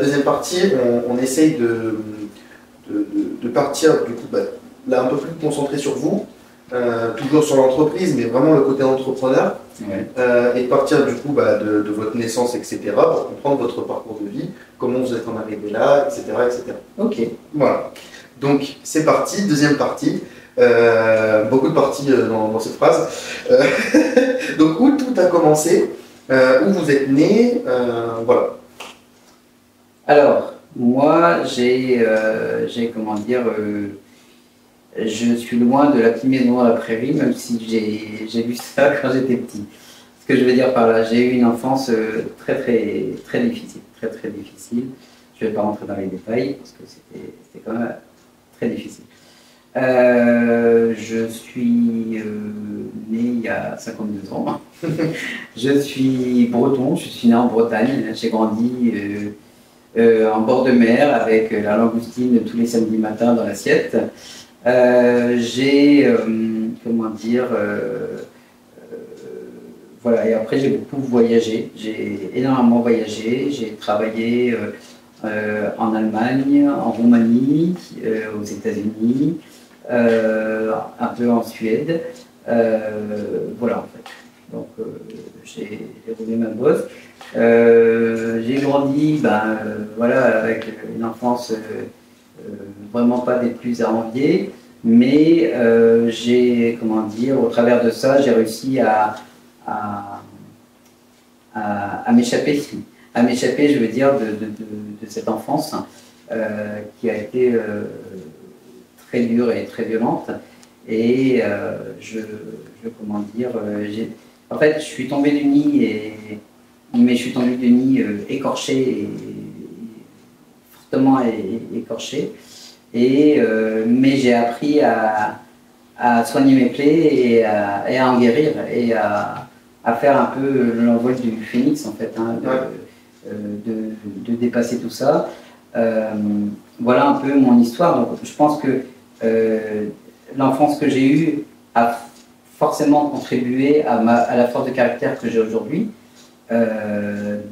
deuxième partie, on essaye de partir du coup, là un peu plus concentré sur vous, toujours sur l'entreprise, mais vraiment le côté entrepreneur, et de partir du coup de votre naissance, etc., pour comprendre votre parcours de vie, comment vous êtes en arrivé là, etc., etc. Ok. Voilà. Donc c'est parti, deuxième partie. Beaucoup de parties dans cette phrase. Donc où tout a commencé, où vous êtes né, voilà. Alors, moi, comment dire, je suis loin de la petite maison à la prairie, même si j'ai vu ça quand j'étais petit. Ce que je veux dire par là, j'ai eu une enfance très difficile, très difficile. Je ne vais pas rentrer dans les détails parce que c'était quand même très difficile. Je suis né il y a 52 ans. Je suis breton, je suis né en Bretagne. J'ai grandi en bord de mer avec la langoustine tous les samedis matins dans l'assiette. Comment dire, voilà, et après j'ai beaucoup voyagé, j'ai énormément voyagé, j'ai travaillé en Allemagne, en Roumanie, aux États-Unis, un peu en Suède, voilà en fait. Donc j'ai roulé ma bosse. J'ai grandi voilà, avec une enfance vraiment pas des plus à envier, mais comment dire, au travers de ça, j'ai réussi à m'échapper. À m'échapper, je veux dire, de cette enfance qui a été très dure et très violente. Et comment dire, en fait, je suis tombé du nid, mais je suis tombé du nid écorché, fortement écorché. Mais j'ai appris à soigner mes plaies et à en guérir et à faire un peu l'envol du phénix, en fait, hein, de dépasser tout ça. Voilà un peu mon histoire. Donc, je pense que l'enfance que j'ai eue a forcément contribué à la force de caractère que j'ai aujourd'hui,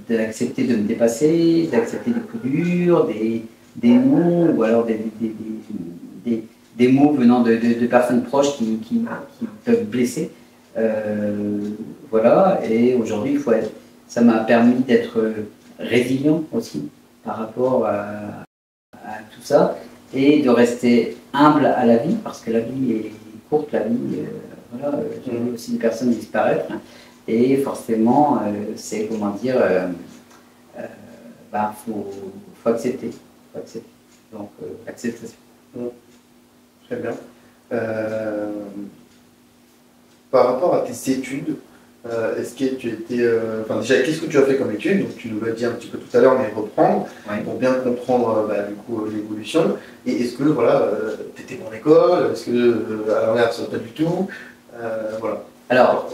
d'accepter de me dépasser, d'accepter des coups durs, des mots, ou alors des mots venant de personnes proches qui peuvent blesser. Voilà, et aujourd'hui, ça m'a permis d'être résilient aussi par rapport à tout ça, et de rester humble à la vie, parce que la vie est courte, la vie, voilà, j'ai vu aussi des personnes disparaître, et forcément, c'est, comment dire, faut accepter. Donc, acceptation. Très bien. Par rapport à tes études, est-ce que tu étais... Enfin, déjà, qu'est-ce que tu as fait comme études? Donc, tu nous l'as dit un petit peu tout à l'heure, mais reprendre, pour bien comprendre du coup, l'évolution. Et est-ce que, voilà, tu étais bon à l'école? Est-ce que, à l'inverse, pas du tout? Voilà. Alors,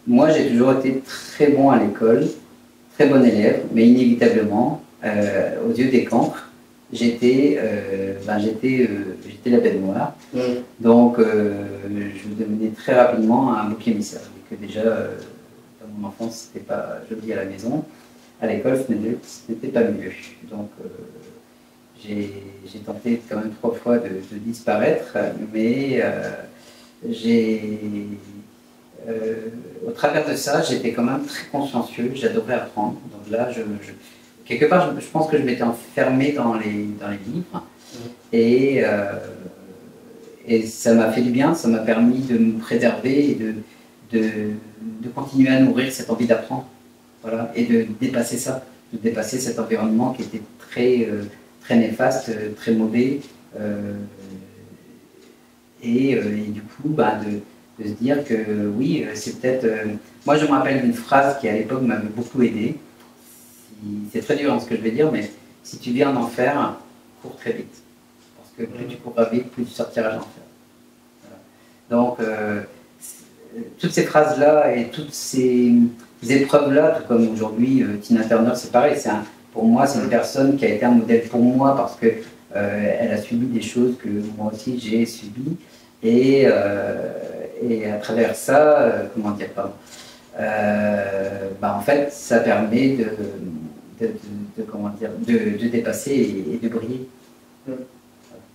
moi, j'ai toujours été très bon à l'école, très bon élève, mais inévitablement, aux yeux des cancres, j'étais la bête noire. Donc, je devenais très rapidement un bouc émissaire. Que déjà, dans mon enfance, c'était pas joli à la maison. À l'école, ce n'était pas mieux. Donc, j'ai tenté quand même 3 fois de disparaître, mais au travers de ça, j'étais quand même très consciencieux, j'adorais apprendre. Donc là, quelque part, je pense que je m'étais enfermé dans les livres, et ça m'a fait du bien, ça m'a permis de me préserver et de continuer à nourrir cette envie d'apprendre, voilà, et de dépasser ça, de dépasser cet environnement qui était très néfaste, très mauvais, et du coup, de se dire que oui, c'est peut-être... moi, je me rappelle d'une phrase qui, à l'époque, m'avait beaucoup aidé. C'est très dur ce que je vais dire, mais si tu viens en enfer, cours très vite. Parce que plus tu courras vite, plus tu sortiras de l'enfer. Voilà. Donc, toutes ces phrases-là et toutes ces épreuves-là, tout comme aujourd'hui, Tina Turner, c'est pareil. Pour moi, c'est une personne qui a été un modèle pour moi parce que elle a subi des choses que moi aussi j'ai subies. Et à travers ça, comment dire, pardon, en fait, ça permet comment dire, de dépasser et de briller.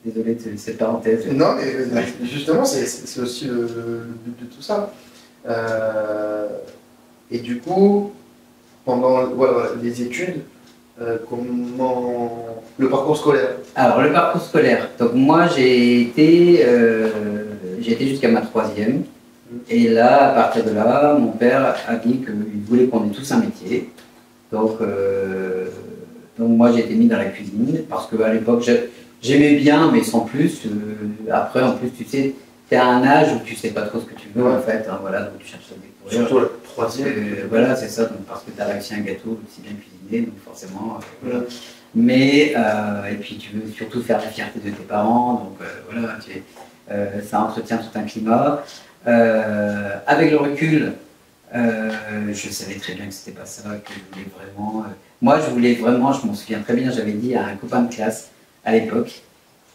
Désolé de cette parenthèse. Non, mais justement, c'est aussi le but de tout ça. Et du coup, pendant les études, comment le parcours scolaire? Alors, le parcours scolaire. Donc, moi, j'ai été jusqu'à ma 3e. Et là, à partir de là, mon père a dit qu'il voulait qu'on ait tous un métier. Donc moi, j'ai été mis dans la cuisine parce qu'à l'époque, j'aimais bien, mais sans plus. Après, en plus, tu sais, tu es à un âge où tu sais pas trop ce que tu veux, en fait. Hein, voilà, donc tu cherches à découvrir. Surtout la 3e. Voilà, c'est ça. Donc, parce que tu as réussi un gâteau aussi bien cuisiné, donc forcément. Voilà. Mais, et puis, tu veux surtout faire la fierté de tes parents. Donc, voilà, ça entretient tout un climat. Avec le recul, je savais très bien que c'était pas ça, que je voulais vraiment. Moi, je voulais vraiment, je m'en souviens très bien, j'avais dit à un copain de classe à l'époque,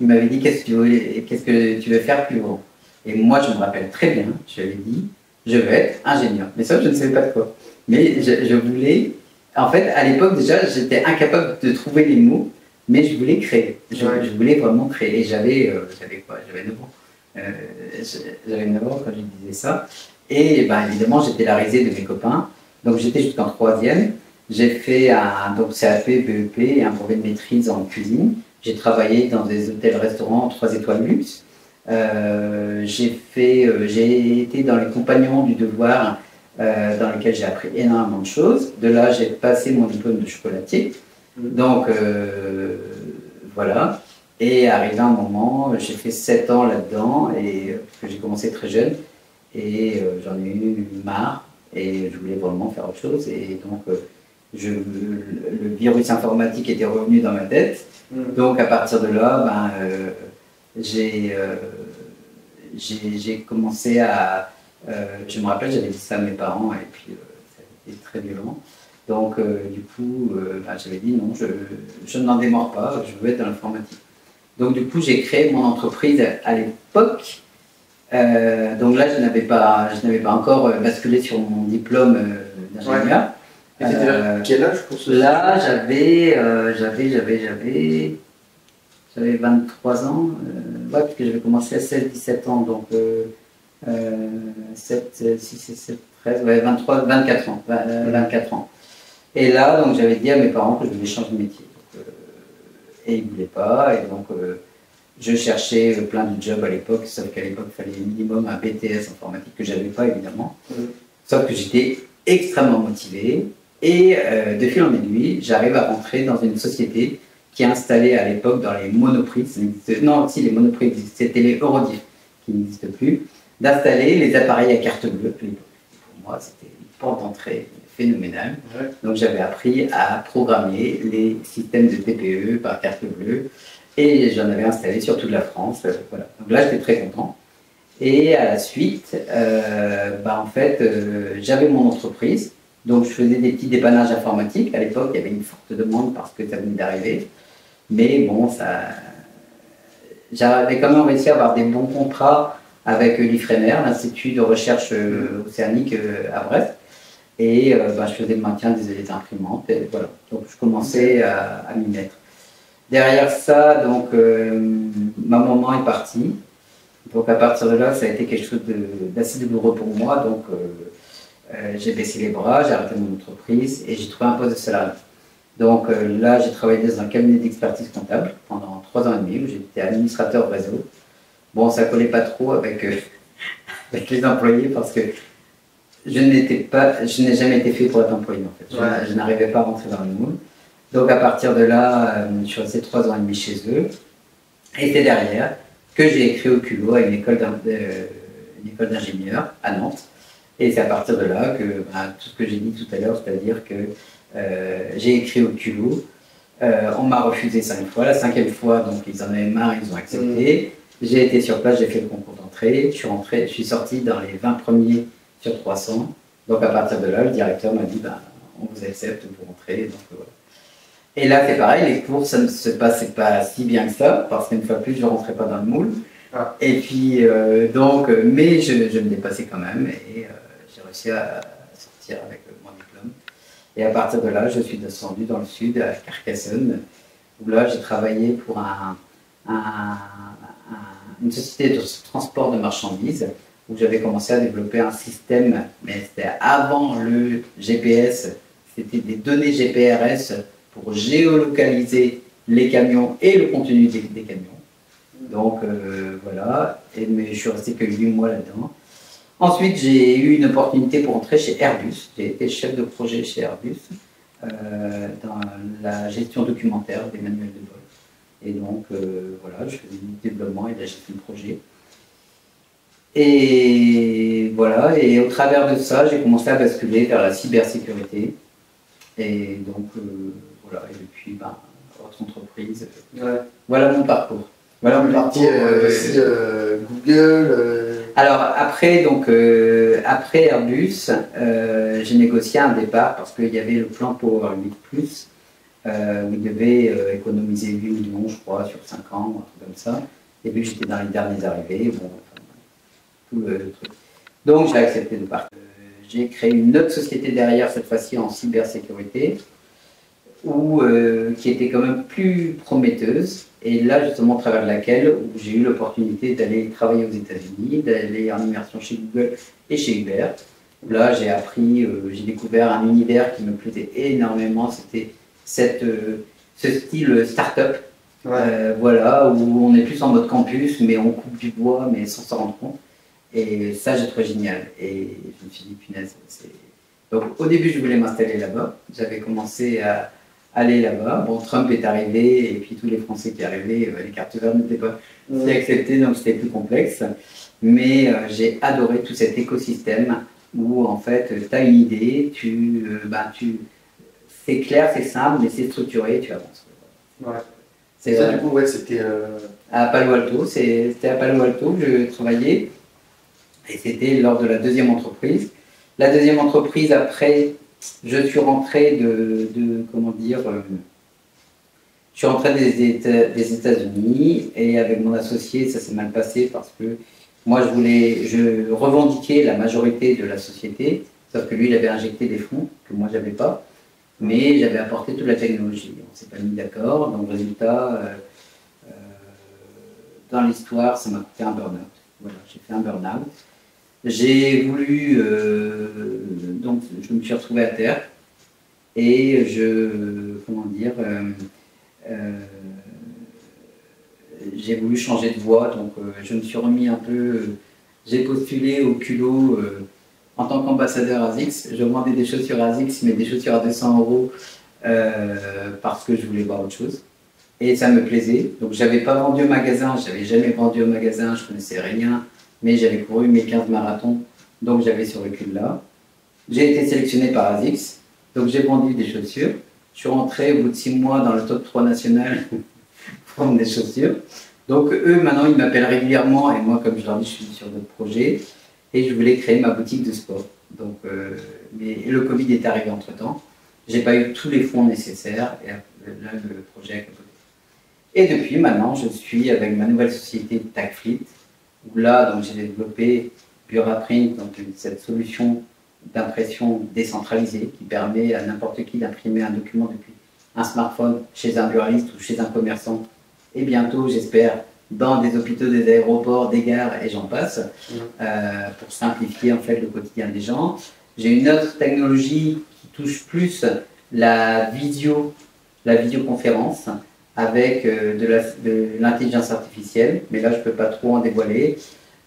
il m'avait dit qu'est-ce que tu veux faire plus grand? Et moi, je me rappelle très bien, je lui avais dit, je veux être ingénieur. Mais ça, je ne savais pas de quoi. Mais je voulais, en fait, à l'époque déjà, j'étais incapable de trouver les mots, mais je voulais créer. Je voulais vraiment créer. Et j'avais quoi? J'avais 9 ans. J'avais 9 ans quand je disais ça. Et ben, évidemment, j'étais la risée de mes copains. Donc j'étais jusqu'en 3e. J'ai fait un CAP, BEP et un brevet de maîtrise en cuisine. J'ai travaillé dans des hôtels-restaurants 3 étoiles luxe. J'ai été dans les compagnons du devoir dans lesquels j'ai appris énormément de choses. De là, j'ai passé mon diplôme de chocolatier. Donc voilà. Et arrivé un moment, j'ai fait 7 ans là-dedans, et parce que j'ai commencé très jeune, et j'en ai eu marre, et je voulais vraiment faire autre chose. Et donc, le virus informatique était revenu dans ma tête. Donc, à partir de là, j'ai commencé à... je me rappelle, j'avais dit ça à mes parents, et puis ça a été très violent. Donc, du coup, j'avais dit non, je n'en démords pas, je veux être dans l'informatique. Donc du coup, j'ai créé mon entreprise à l'époque. Donc là, je n'avais pas encore basculé sur mon diplôme d'ingénieur. Et c'était vers quel âge pour ce? Là, j'avais 23 ans. Ouais, parce que j'avais commencé à 16-17 ans. Donc 7, 6, 7, 13, ouais, 23, 24 ans. 24 ans. Et là, donc j'avais dit à mes parents que je voulais changer de métier. Et ils ne voulaient pas, et donc je cherchais plein de jobs à l'époque, sauf qu'à l'époque il fallait minimum un BTS informatique que je n'avais pas évidemment. Sauf que j'étais extrêmement motivé, et de fil en aiguille, j'arrive à rentrer dans une société qui est installée à l'époque dans les Monoprix, non si les Monoprix, c'était les Eurodiff qui n'existent plus, d'installer les appareils à carte bleue. Pour moi c'était une porte d'entrée phénoménal. Donc j'avais appris à programmer les systèmes de TPE par carte bleue, et j'en avais installé sur toute la France. Voilà. Donc là j'étais très content. Et à la suite, en fait, j'avais mon entreprise, donc je faisais des petits dépannages informatiques. À l'époque, il y avait une forte demande parce que ça venait d'arriver. Mais bon, j'avais quand même réussi à avoir des bons contrats avec l'IFREMER, l'Institut de recherche océanique à Brest. Et je faisais le maintien des élèves imprimantes, et voilà. Donc je commençais à m'y mettre. Derrière ça, donc ma maman est partie. Donc à partir de là, ça a été quelque chose d'assez douloureux pour moi. Donc j'ai baissé les bras, j'ai arrêté mon entreprise et j'ai trouvé un poste de salarié. Donc là, j'ai travaillé dans un cabinet d'expertise comptable pendant 3 ans et demi, où j'étais administrateur réseau. Bon, ça collait pas trop avec les employés parce que je n'ai jamais été fait pour être employé en fait. Je n'arrivais pas à rentrer dans le moule. Donc à partir de là, je suis resté 3 ans et demi chez eux. Et c'est derrière que j'ai écrit au culot à une école d'ingénieur à Nantes. Et c'est à partir de là que tout ce que j'ai dit tout à l'heure, c'est-à-dire que j'ai écrit au culot. On m'a refusé 5 fois. La 5e fois, donc ils en avaient marre, ils ont accepté. J'ai été sur place, j'ai fait le concours d'entrée. Je suis sorti dans les 20 premiers sur 300. Donc à partir de là, le directeur m'a dit on vous accepte pour rentrer. Donc, voilà. Et là, c'est pareil, les cours, ça ne se passait pas si bien que ça, parce qu'une fois de plus, je ne rentrais pas dans le moule. Et puis, mais je me dépassais quand même, et j'ai réussi à sortir avec mon diplôme. Et à partir de là, je suis descendu dans le sud, à Carcassonne, où là, j'ai travaillé pour une société de transport de marchandises, où j'avais commencé à développer un système, mais c'était avant le GPS, c'était des données GPRS pour géolocaliser les camions et le contenu des camions. Donc voilà, mais je suis resté que 8 mois là-dedans. Ensuite, j'ai eu une opportunité pour entrer chez Airbus. J'ai été chef de projet chez Airbus dans la gestion documentaire des manuels de vol. Et donc, voilà, je faisais du développement et de la gestion de projet. Et voilà, et au travers de ça, j'ai commencé à basculer vers la cybersécurité. Et donc, voilà, et depuis, votre entreprise. Voilà mon parcours. Voilà mon parcours. Aussi, Google. Alors après, après Airbus, j'ai négocié un départ parce qu'il y avait le plan Power 8+, où il devait économiser 8 millions, je crois, sur 5 ans, un truc comme ça. Et vu que j'étais dans les derniers arrivés, bon, tout le truc. Donc j'ai accepté de partir. J'ai créé une autre société derrière, cette fois-ci en cybersécurité, qui était quand même plus prometteuse. Et là, justement, à travers laquelle j'ai eu l'opportunité d'aller travailler aux États-Unis, d'aller en immersion chez Google et chez Uber. Là, j'ai appris, j'ai découvert un univers qui me plaisait énormément. C'était ce style start-up, voilà, où on est plus en mode campus, mais on coupe du bois, mais sans s'en rendre compte. Et ça, j'ai trouvé génial. Et je me suis dit, punaise, donc au début, je voulais m'installer là-bas. J'avais commencé à aller là-bas. Bon, Trump est arrivé, et puis tous les Français qui arrivaient, les cartes vertes n'étaient pas si acceptées, donc c'était plus complexe. Mais j'ai adoré tout cet écosystème où, en fait, tu as une idée, c'est clair, c'est simple, mais c'est structuré, tu avances. C'est ça, du coup, c'était... À Palo Alto, c'était à Palo Alto que je travaillais, et c'était lors de la deuxième entreprise. La deuxième entreprise, après, je suis rentré comment dire, je suis rentré des États-Unis, et avec mon associé, ça s'est mal passé parce que moi, je revendiquais la majorité de la société, sauf que lui, il avait injecté des fonds que moi, j'avais pas, mais j'avais apporté toute la technologie. On ne s'est pas mis d'accord, donc résultat, dans l'histoire, ça m'a coûté un burn-out. Voilà, j'ai fait un burn-out. J'ai voulu, donc je me suis retrouvé à terre et j'ai voulu changer de voie, donc je me suis remis un peu, j'ai postulé au culot en tant qu'ambassadeur ASICS. Je vendais des chaussures ASICS, mais des chaussures à 200 € parce que je voulais voir autre chose. Et ça me plaisait, donc j'avais pas vendu au magasin, j'avais jamais vendu au magasin, je connaissais rien. Mais j'avais couru mes 15 marathons, donc j'avais ce recul-là. J'ai été sélectionné par ASICS, donc j'ai vendu des chaussures. Je suis rentré au bout de 6 mois dans le top 3 national pour vendre des chaussures. Donc eux, maintenant, ils m'appellent régulièrement, et moi, comme je leur dis, je suis sur d'autres projets, et je voulais créer ma boutique de sport. Donc, mais le Covid est arrivé entre-temps. Je n'ai pas eu tous les fonds nécessaires, et là, le projet a capoté. Et depuis, maintenant, je suis avec ma nouvelle société TagFleet, où là, donc, j'ai développé BuraPrint, donc cette solution d'impression décentralisée qui permet à n'importe qui d'imprimer un document depuis un smartphone chez un buraliste ou chez un commerçant, et bientôt, j'espère, dans des hôpitaux, des aéroports, des gares, et j'en passe, pour simplifier en fait le quotidien des gens. J'ai une autre technologie qui touche plus la vidéoconférence, avec de l'intelligence artificielle, mais là je ne peux pas trop en dévoiler,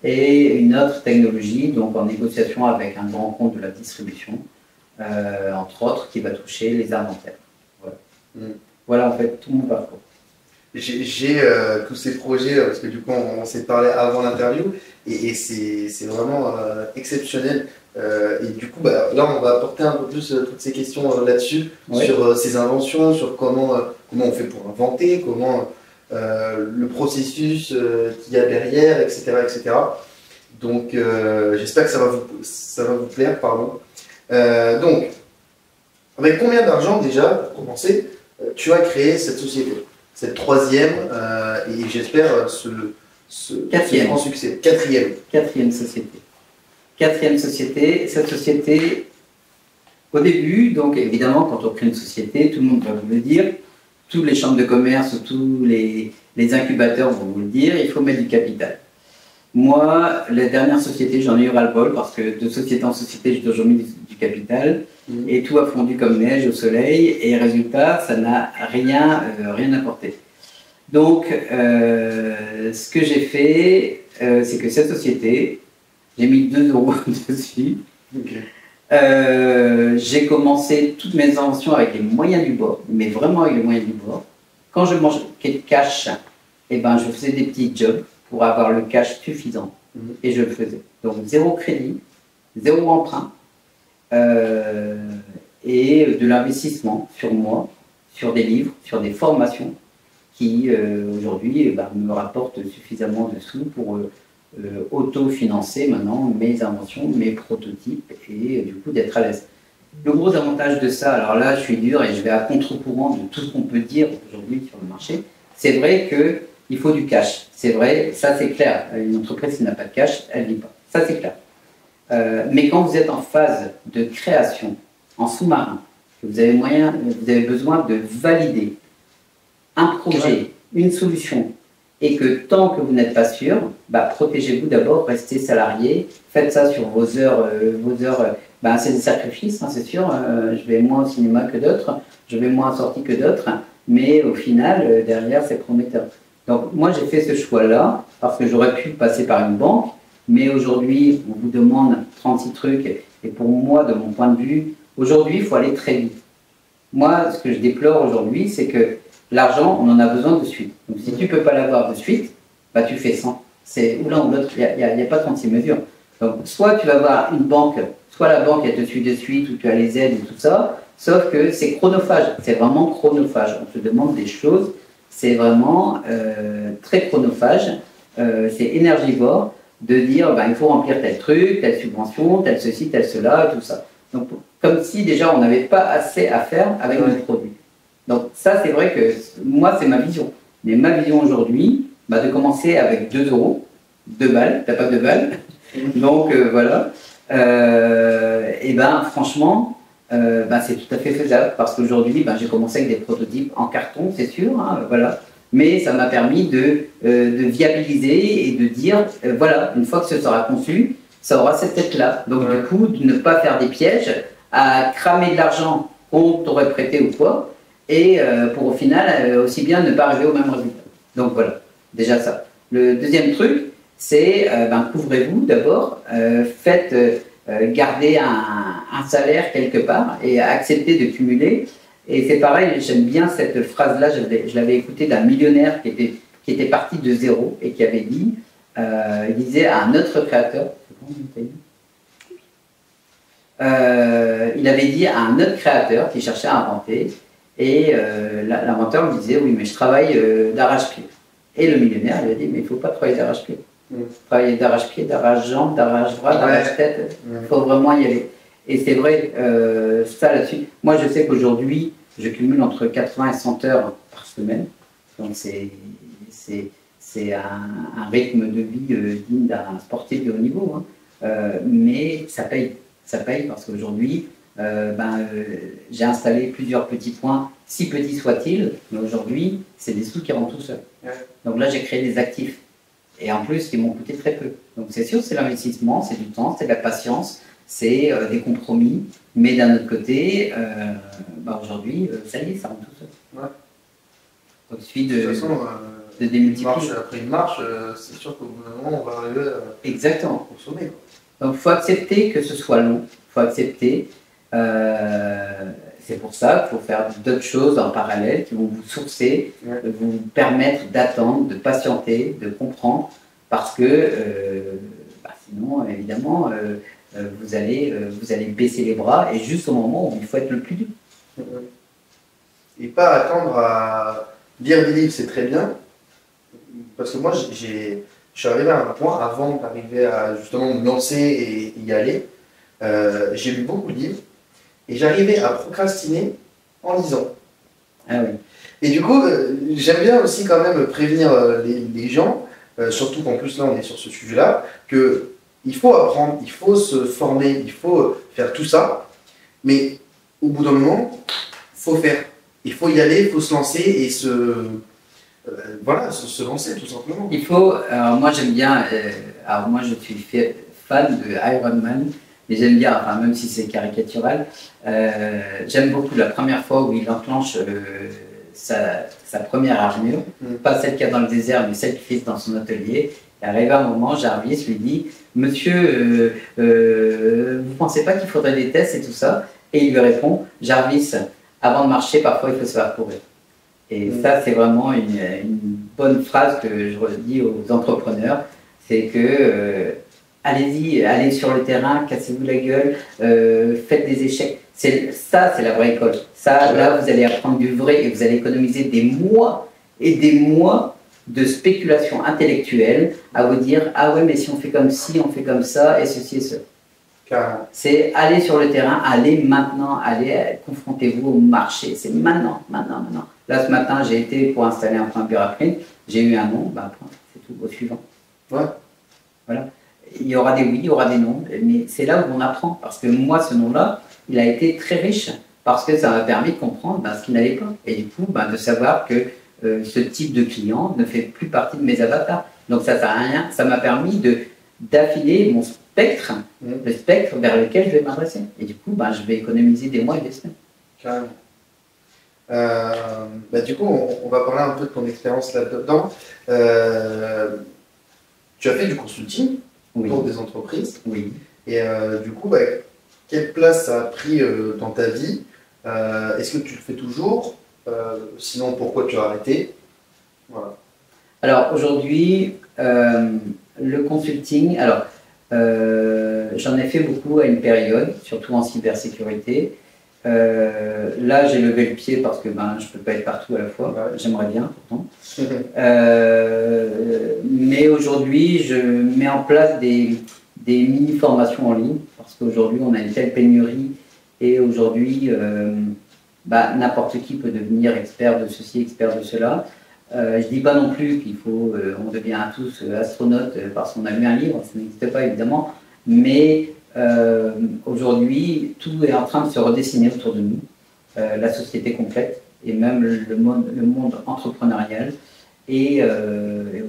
et une autre technologie, donc en négociation avec un grand compte de la distribution, entre autres, qui va toucher les arts dentaires. Voilà. Voilà en fait tout mon parcours. J'ai tous ces projets, parce que du coup on s'est parlé avant l'interview, et c'est vraiment exceptionnel. Et du coup, là on va apporter un peu plus toutes ces questions là-dessus, sur ces inventions, sur comment on fait pour inventer, comment le processus qu'il y a derrière, etc. etc. Donc j'espère que ça va vous plaire, pardon. Donc, avec combien d'argent déjà, pour commencer, tu as créé cette société, cette troisième, et j'espère ce grand succès. Quatrième société. Cette société, Au début, donc évidemment, quand on crée une société, tout le monde va vous le dire, toutes les chambres de commerce, tous les incubateurs vont vous le dire, il faut mettre du capital. Moi, la dernière société, j'en ai eu ras-le-bol parce que de société en société, j'ai toujours mis du capital et tout a fondu comme neige au soleil et résultat, ça n'a rien apporté. Donc, ce que j'ai fait, c'est que cette société, j'ai mis 2 € dessus. Okay. J'ai commencé toutes mes inventions avec les moyens du bord, mais vraiment avec les moyens du bord. Quand je mangeais de cash, eh ben, je faisais des petits jobs pour avoir le cash suffisant. Et je le faisais. Donc, 0 crédit, 0 emprunt, et de l'investissement sur moi, sur des livres, sur des formations qui, aujourd'hui, me rapportent suffisamment de sous pour auto-financer maintenant mes inventions, mes prototypes et du coup d'être à l'aise. Le gros avantage de ça, alors là je suis dur et je vais à contre-courant de tout ce qu'on peut dire aujourd'hui sur le marché, c'est vrai qu'il faut du cash, c'est vrai, ça c'est clair, une entreprise qui n'a pas de cash, elle ne vit pas, ça c'est clair. Mais quand vous êtes en phase de création, en sous-marin, que vous avez besoin de valider un projet, une solution, et que tant que vous n'êtes pas sûr, protégez-vous d'abord, restez salarié, faites ça sur vos heures, c'est des sacrifices, hein, c'est sûr, je vais moins au cinéma que d'autres, je vais moins en sortie que d'autres, mais au final, derrière, c'est prometteur. Donc moi, j'ai fait ce choix-là, parce que j'aurais pu passer par une banque, mais aujourd'hui, on vous demande 36 trucs, et pour moi, de mon point de vue, aujourd'hui, il faut aller très vite. Moi, ce que je déplore aujourd'hui, c'est que l'argent, on en a besoin de suite. Donc si tu ne peux pas l'avoir de suite, tu fais 100. C'est ou l'un ou l'autre, il n'y a pas 36 mesures. Donc soit tu vas avoir une banque, soit la banque elle te suit de suite, ou tu as les aides et tout ça, sauf que c'est chronophage, c'est vraiment chronophage. On te demande des choses, c'est vraiment très chronophage, c'est énergivore de dire il faut remplir tel truc, telle subvention, tel ceci, tel cela, et tout ça. Donc comme si déjà on n'avait pas assez à faire avec nos produits. Donc ça, c'est vrai que moi, c'est ma vision. Mais ma vision aujourd'hui, de commencer avec 2 €, 2 balles, t'as pas 2 balles. Donc voilà. Et franchement, c'est tout à fait faisable parce qu'aujourd'hui, j'ai commencé avec des prototypes en carton, c'est sûr, hein, voilà. Mais ça m'a permis de viabiliser et de dire, voilà, une fois que ce sera conçu, ça aura cette tête-là. Donc du coup, de ne pas faire des pièges, à cramer de l'argent qu'on t'aurait prêté ou quoi, et pour au final aussi bien ne pas arriver au même résultat. Donc voilà, déjà ça. Le deuxième truc, c'est couvrez-vous d'abord, faites garder un salaire quelque part et acceptez de cumuler. Et c'est pareil, j'aime bien cette phrase-là, je l'avais écoutée d'un millionnaire qui était parti de zéro et qui avait dit, il disait à un autre créateur, il avait dit à un autre créateur qui cherchait à inventer, et l'inventeur lui disait, oui, mais je travaille d'arrache-pied. Et le millionnaire lui a dit, mais il ne faut pas travailler d'arrache-pied. Travailler d'arrache-pied, d'arrache-jambe, d'arrache-bras, d'arrache-tête, il faut vraiment y aller. Et c'est vrai, ça là-dessus. Moi, je sais qu'aujourd'hui, je cumule entre 80 et 100 heures par semaine. Donc, c'est un rythme de vie digne d'un sportif de haut niveau. Hein. Mais ça paye. Ça paye parce qu'aujourd'hui, j'ai installé plusieurs petits points, si petits soient-ils, mais aujourd'hui, c'est des sous qui rentrent tout seuls. Donc là, j'ai créé des actifs. Et en plus, qui m'ont coûté très peu. Donc c'est sûr, c'est l'investissement, c'est du temps, c'est de la patience, c'est des compromis. Mais d'un autre côté, aujourd'hui, ça y est, ça rentre tout seul. Donc il suffit de démultiplier. Après une marche, c'est sûr qu'au bout d'un moment, on va arriver à exactement consommer. Donc il faut accepter que ce soit long, il faut accepter. C'est pour ça qu'il faut faire d'autres choses en parallèle qui vont vous sourcer, vous permettre d'attendre, de patienter, de comprendre, parce que sinon, évidemment, vous allez baisser les bras et juste au moment où il faut être le plus dur. Et pas attendre à lire des livres, c'est très bien, parce que moi, je suis arrivé à un point, avant d'arriver à justement me lancer et y aller, j'ai lu beaucoup de livres, et j'arrivais à procrastiner en lisant. Ah oui. Et du coup, j'aime bien aussi quand même prévenir les gens, surtout qu'en plus là on est sur ce sujet-là, qu'il faut apprendre, il faut se former, il faut faire tout ça, mais au bout d'un moment, faut faire. Il faut y aller, il faut se lancer et voilà, se lancer tout simplement. Il faut, alors moi j'aime bien, alors moi je suis fan de Iron Man, et j'aime bien, enfin, même si c'est caricatural, j'aime beaucoup la première fois où il enclenche sa première armure, pas celle qu'il y a dans le désert, mais celle qu'il fait dans son atelier. Et arrivé à un moment, Jarvis lui dit « Monsieur, vous pensez pas qu'il faudrait des tests et tout ça ?» Et il lui répond « Jarvis, avant de marcher, parfois il faut se faire courir. » Et ça, c'est vraiment une bonne phrase que je redis aux entrepreneurs, c'est que allez-y, allez sur le terrain, cassez-vous la gueule, faites des échecs. Ça, c'est la vraie école. Ça, là, vous allez apprendre du vrai et vous allez économiser des mois et des mois de spéculation intellectuelle à vous dire « Ah ouais, mais si on fait comme ci, on fait comme ça, et ceci et cela. » C'est aller sur le terrain, allez maintenant, allez, confrontez-vous au marché. C'est maintenant. Là, ce matin, j'ai été pour installer un point Puraprint, j'ai eu un nom, ben, c'est tout, au suivant. Ouais. Voilà. Il y aura des oui, il y aura des non, mais c'est là où on apprend. Parce que moi, ce nom-là, il a été très riche, parce que ça m'a permis de comprendre ce qu'il n'avait pas. Et du coup, de savoir que ce type de client ne fait plus partie de mes avatars. Donc ça ne sert à rien. Ça m'a permis d'affiler mon spectre, le spectre vers lequel je vais m'adresser. Et du coup, je vais économiser des mois et des semaines. Carrément. Du coup, on va parler un peu de ton expérience là-dedans. Tu as fait du consulting pour des entreprises. Oui. Et du coup, quelle place ça a pris dans ta vie? Est-ce que tu le fais toujours? Sinon, pourquoi tu as arrêté? Voilà. Alors aujourd'hui, le consulting, j'en ai fait beaucoup à une période, surtout en cybersécurité. Là, j'ai levé le pied parce que je ne peux pas être partout à la fois. J'aimerais bien, pourtant. Mais aujourd'hui, je mets en place des mini-formations en ligne parce qu'aujourd'hui, on a une telle pénurie et aujourd'hui, n'importe qui peut devenir expert de ceci, expert de cela. Je ne dis pas non plus qu'il faut, on devient tous astronautes parce qu'on a lu un livre, ça n'existe pas évidemment, mais aujourd'hui, tout est en train de se redessiner autour de nous, la société complète et même le monde entrepreneurial. Et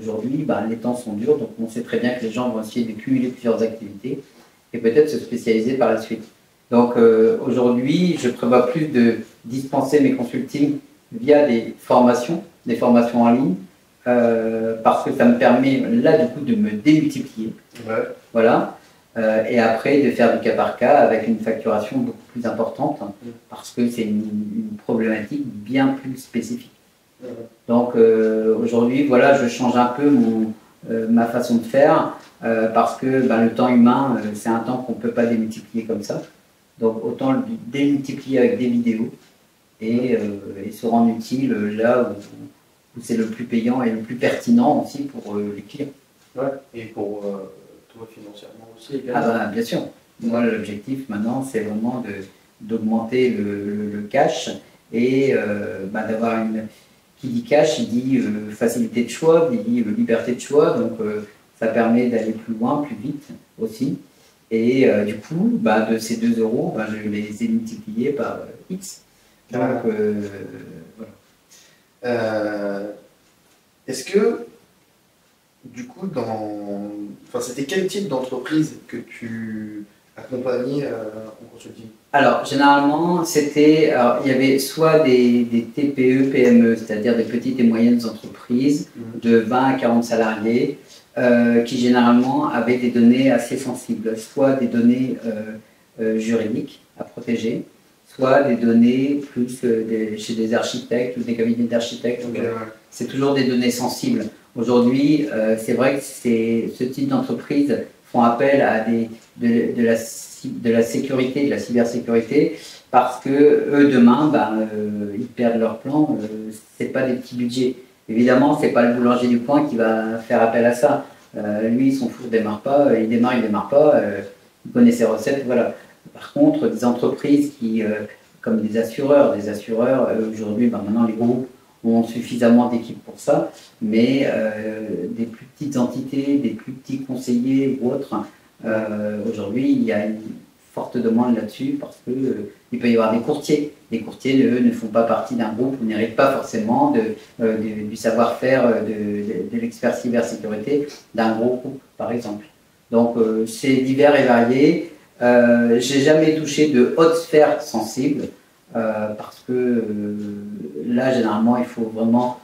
aujourd'hui, les temps sont durs, donc on sait très bien que les gens vont essayer de cumuler plusieurs activités et peut-être se spécialiser par la suite. Donc aujourd'hui, je prévois plus de dispenser mes consultings via des formations en ligne, parce que ça me permet là du coup de me démultiplier. Voilà. Et après de faire du cas par cas avec une facturation beaucoup plus importante, parce que c'est une problématique bien plus spécifique. Donc aujourd'hui, voilà, je change un peu ma façon de faire, parce que le temps humain, c'est un temps qu'on ne peut pas démultiplier comme ça. Donc autant le démultiplier avec des vidéos et se rendre utile là où c'est le plus payant et le plus pertinent aussi pour les clients. Ouais, et pour toi financièrement aussi également. Bien sûr. Moi, l'objectif maintenant, c'est vraiment d'augmenter le cash et d'avoir une... Qui dit cash, il dit facilité de choix, il dit liberté de choix, donc ça permet d'aller plus loin, plus vite aussi. Et du coup, de ces 2 euros, je les ai multipliés par X. Donc, voilà. Est-ce que, du coup, c'était quel type d'entreprise que tu accompagnais en consulting? Alors, généralement, il y avait soit des TPE, PME, c'est-à-dire des petites et moyennes entreprises de 20 à 40 salariés, qui généralement avaient des données assez sensibles, soit des données juridiques à protéger, soit des données plus chez des architectes ou des cabinets d'architectes. C'est toujours des données sensibles. Aujourd'hui, c'est vrai que ce type d'entreprises font appel à de la sécurité, de la cybersécurité, parce que eux demain, ils perdent leur plan. C'est pas des petits budgets. Évidemment, c'est pas le boulanger du coin qui va faire appel à ça. Lui, il s'en fout, il démarre pas, il démarre pas, il connaît ses recettes, voilà. Par contre, des entreprises comme des assureurs aujourd'hui, maintenant les groupes ont suffisamment d'équipes pour ça, mais des plus petites entités, des plus petits conseillers ou autres, aujourd'hui, il y a une forte demande là-dessus parce que il peut y avoir des courtiers. Les courtiers, eux, ne font pas partie d'un groupe ou n'héritent pas forcément du savoir-faire de l'expert cybersécurité d'un gros groupe, par exemple. Donc, c'est divers et varié. J'ai jamais touché de haute sphère sensible parce que là, généralement, il faut vraiment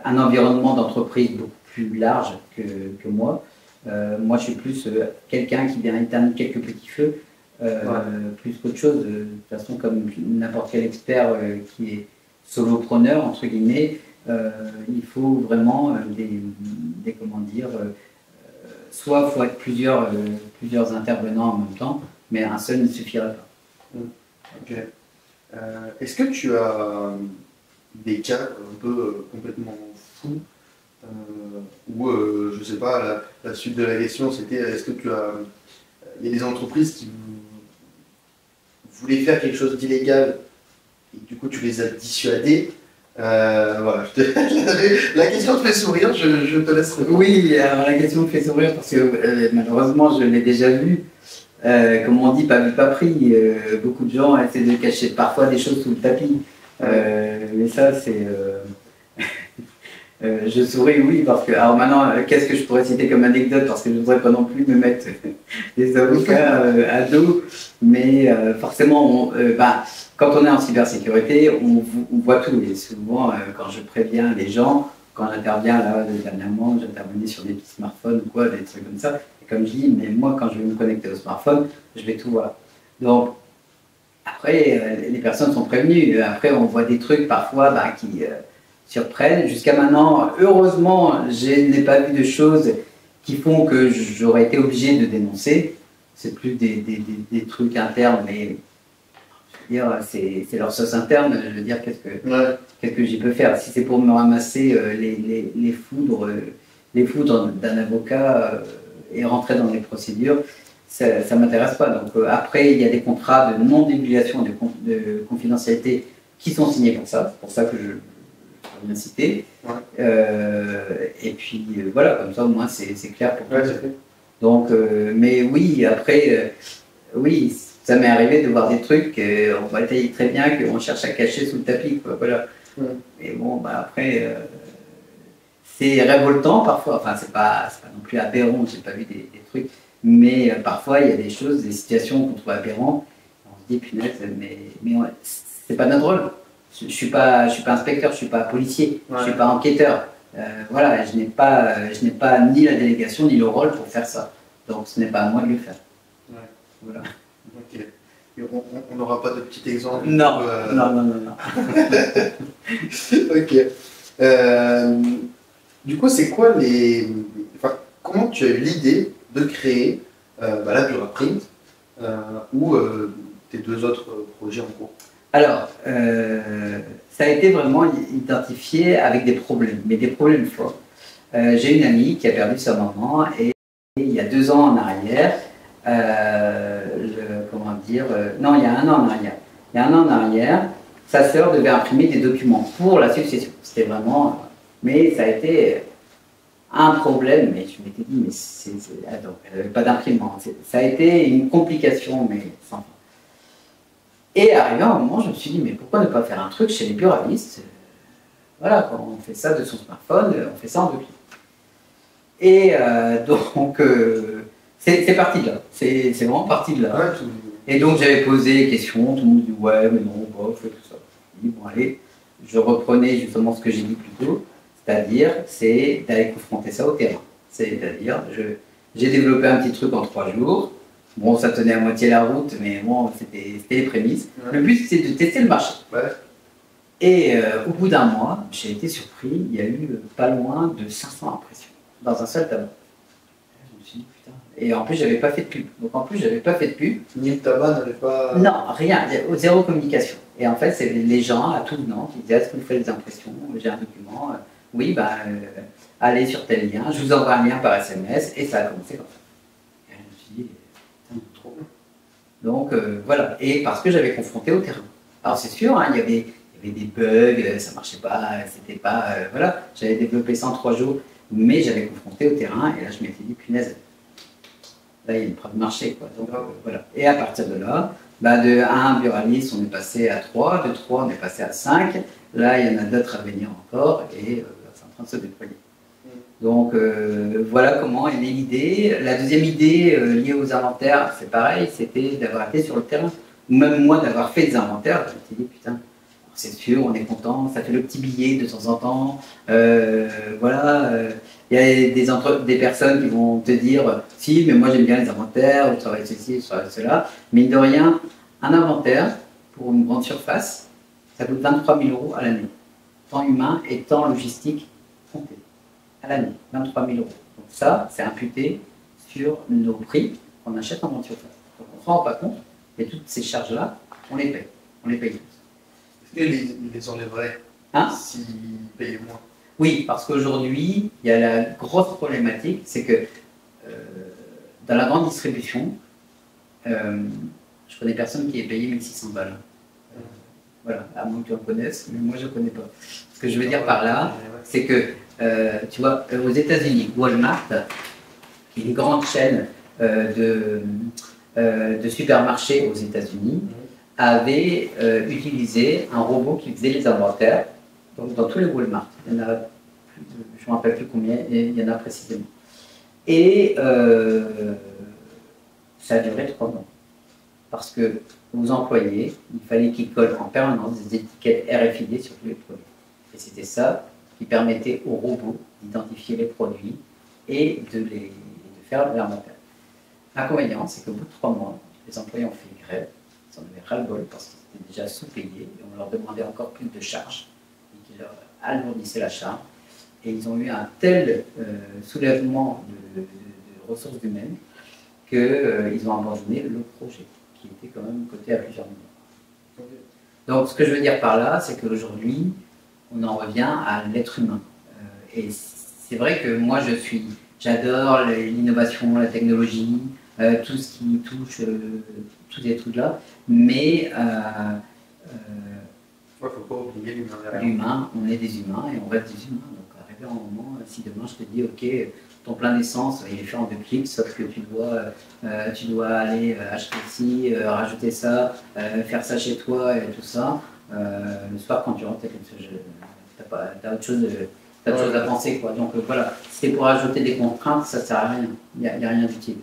un environnement d'entreprise beaucoup plus large que moi. Moi, je suis plus quelqu'un qui vient éteindre quelques petits feux, plus qu'autre chose. De toute façon, comme n'importe quel expert qui est solopreneur, entre guillemets, il faut vraiment comment dire, soit il faut être plusieurs intervenants en même temps, mais un seul ne suffirait pas. Ok. Est-ce que tu as des cas un peu complètement fous où, je sais pas, la suite de la question c'était est-ce que il y a des entreprises qui voulaient faire quelque chose d'illégal et du coup tu les as dissuadés? Voilà, la question te fait sourire, je te laisse répondre. Oui, alors la question me fait sourire parce que malheureusement je l'ai déjà vu. Comme on dit, pas vu, pas pris. Beaucoup de gens essaient de cacher parfois des choses sous le tapis. Mais ça, c'est. Je souris, oui, parce que. Alors maintenant, qu'est-ce que je pourrais citer comme anecdote? Parce que je ne voudrais pas non plus me mettre des avocats à dos. Mais forcément, quand on est en cybersécurité, on voit tout. Et souvent, quand je préviens les gens, quand j'interviens là, dernièrement, j'intervenais sur des petits smartphones ou quoi, des trucs comme ça. Comme je dis, mais moi, quand je vais me connecter au smartphone, je vais tout voir. Donc, après, les personnes sont prévenues. Après, on voit des trucs parfois qui surprennent. Jusqu'à maintenant, heureusement, je n'ai pas vu de choses qui font que j'aurais été obligé de dénoncer. C'est plus des trucs internes, mais je veux dire, c'est leur sauce interne. Je veux dire, qu'est-ce que j'y peux faire? Si c'est pour me ramasser les foudres d'un avocat, et rentrer dans les procédures, ça ne m'intéresse pas. Donc après, il y a des contrats de non-divulgation de confidentialité qui sont signés pour ça. C'est pour ça que je peux bien citer. Ouais. Et puis voilà, comme ça au moins c'est clair pour tout le monde. Donc, mais oui, après, oui, ça m'est arrivé de voir des trucs, on va détailler très bien, qu'on cherche à cacher sous le tapis, quoi, voilà. Ouais. Et bon, après... c'est révoltant parfois, enfin c'est pas non plus aberrant, j'ai pas vu des trucs, mais parfois il y a des choses, des situations qu'on trouve aberrantes, on se dit punaise, mais ouais, c'est pas notre rôle. Je suis pas inspecteur, je suis pas policier, ouais. Je suis pas enquêteur. Voilà, je n'ai pas ni la délégation ni le rôle pour faire ça. Donc ce n'est pas à moi de le faire. Ouais. Voilà. Ok. Et on n'aura pas de petit exemple? Non, non. Ok. Du coup, c'est quoi comment tu as eu l'idée de créer la Duraprint ou tes deux autres projets en cours? Alors, ça a été vraiment identifié avec des problèmes, mais des problèmes forts. J'ai une amie qui a perdu sa maman et il y a 2 ans en arrière, non, il y a 1 an en arrière. Il y a 1 an en arrière, sa sœur devait imprimer des documents pour la succession. C'était vraiment... Mais ça a été un problème, mais je m'étais dit, mais attends, elle n'avait pas d'imprimante. Ça a été une complication, mais sans fin. Et arrivé à un moment, je me suis dit, mais pourquoi ne pas faire un truc chez les buralistes? Voilà, quand on fait ça de son smartphone, on fait ça en document. Et donc, c'est parti de là. C'est vraiment parti de là. Ouais, et donc, j'avais posé des questions, tout le monde dit, ouais, mais non, bof, et tout ça. Je dis, bon, allez, je reprenais justement ce que j'ai dit plus tôt. C'est-à-dire, c'est d'aller confronter ça au terrain. C'est-à-dire, j'ai développé un petit truc en 3 jours. Bon, ça tenait à moitié la route, mais bon, c'était les prémices. Ouais. Le but, c'est de tester le marché. Ouais. Et au bout d'1 mois, j'ai été surpris. Il y a eu pas loin de 500 impressions dans un seul tableau. Je me suis dit, putain. Et en plus, j'avais pas fait de pub. Donc en plus, j'avais pas fait de pub. Ni le tabac n'avait pas... Non, rien. Zéro communication. Et en fait, c'est les gens à tout venant qui disaient, est-ce que vous faites des impressions? J'ai un document. Oui, allez sur tel lien, je vous envoie un lien par SMS, et ça a commencé comme ça. Et je me suis dit, trop bien. Donc voilà, et parce que j'avais confronté au terrain. Alors c'est sûr, hein, il y avait des bugs, ça marchait pas, c'était pas... voilà, j'avais développé ça en 3 jours, mais j'avais confronté au terrain, et là je m'étais dit, punaise, là, il y a une preuve de marché, quoi. Donc, voilà. Et à partir de là, bah, de 1 buraliste, on est passé à 3, de 3, on est passé à 5. Là, il y en a d'autres à venir encore, et c'est en train de se déployer. Donc, voilà comment est née l'idée. La deuxième idée liée aux inventaires, c'est pareil, c'était d'avoir été sur le terrain. Même moi, d'avoir fait des inventaires, je me suis dit, putain, c'est sûr, on est content, ça fait le petit billet de temps en temps. Voilà, il y a des personnes qui vont te dire, si, mais moi j'aime bien les inventaires, je travaille ceci, je travaille cela. Mine de rien, un inventaire pour une grande surface, ça coûte 23 000 € à l'année. Temps humain et temps logistique compté. À l'année, 23 000 €. Donc ça, c'est imputé sur nos prix qu'on achète en grande surface. Donc on ne se rend pas compte, mais toutes ces charges-là, on les paye. On les paye tous. Et ils les enlèveraient s'ils payaient moins. Oui, parce qu'aujourd'hui, il y a la grosse problématique, c'est que dans la grande distribution, je connais personne qui ait payé 1 600 balles. Voilà, à moins que tu en connaisses, mais moi je ne connais pas. Ce que je veux dire par là, c'est que, tu vois, aux États-Unis, Walmart, qui est une grande chaîne de supermarchés aux États-Unis, avait utilisé un robot qui faisait les inventaires donc dans tous les Walmart. Il y en a plus de, je ne me rappelle plus combien, il y en a précisément. Et ça a duré 3 mois. Parce que aux employés, il fallait qu'ils collent en permanence des étiquettes RFID sur tous les produits. Et c'était ça qui permettait aux robots d'identifier les produits et de faire l'inventaire. L'inconvénient, c'est qu'au bout de 3 mois, les employés ont fait grève. Ils en avaient ras-le-bol parce qu'ils étaient déjà sous-payés et on leur demandait encore plus de charges et qui leur alourdissaient la charge. Et ils ont eu un tel soulèvement de ressources humaines qu'ils ont abandonné le projet, qui était quand même coté à plusieurs millions. Donc ce que je veux dire par là, c'est qu'aujourd'hui, on en revient à l'être humain. Et c'est vrai que moi, j'adore l'innovation, la technologie, tout ce qui touche tous ces trucs-là, mais faut pas oublier l'humain. L'humain, on est des humains et on reste des humains. Donc arrivé à un moment, si demain je te dis, ok, ton plein d'essence, il est fait en 2 clics, sauf que tu dois aller acheter ci, rajouter ça, faire ça chez toi et tout ça. Le soir, quand tu rentres, t'as autre chose, à penser, quoi. Donc voilà, si c'est pour ajouter des contraintes, ça sert à rien. Il n'y a rien d'utile.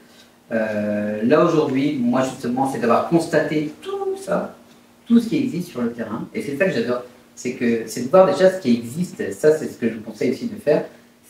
Là aujourd'hui, moi justement, c'est d'avoir constaté tout ça, tout ce qui existe sur le terrain. Et c'est ça que j'adore, c'est de voir déjà ce qui existe. Ça, c'est ce que je vous conseille aussi de faire,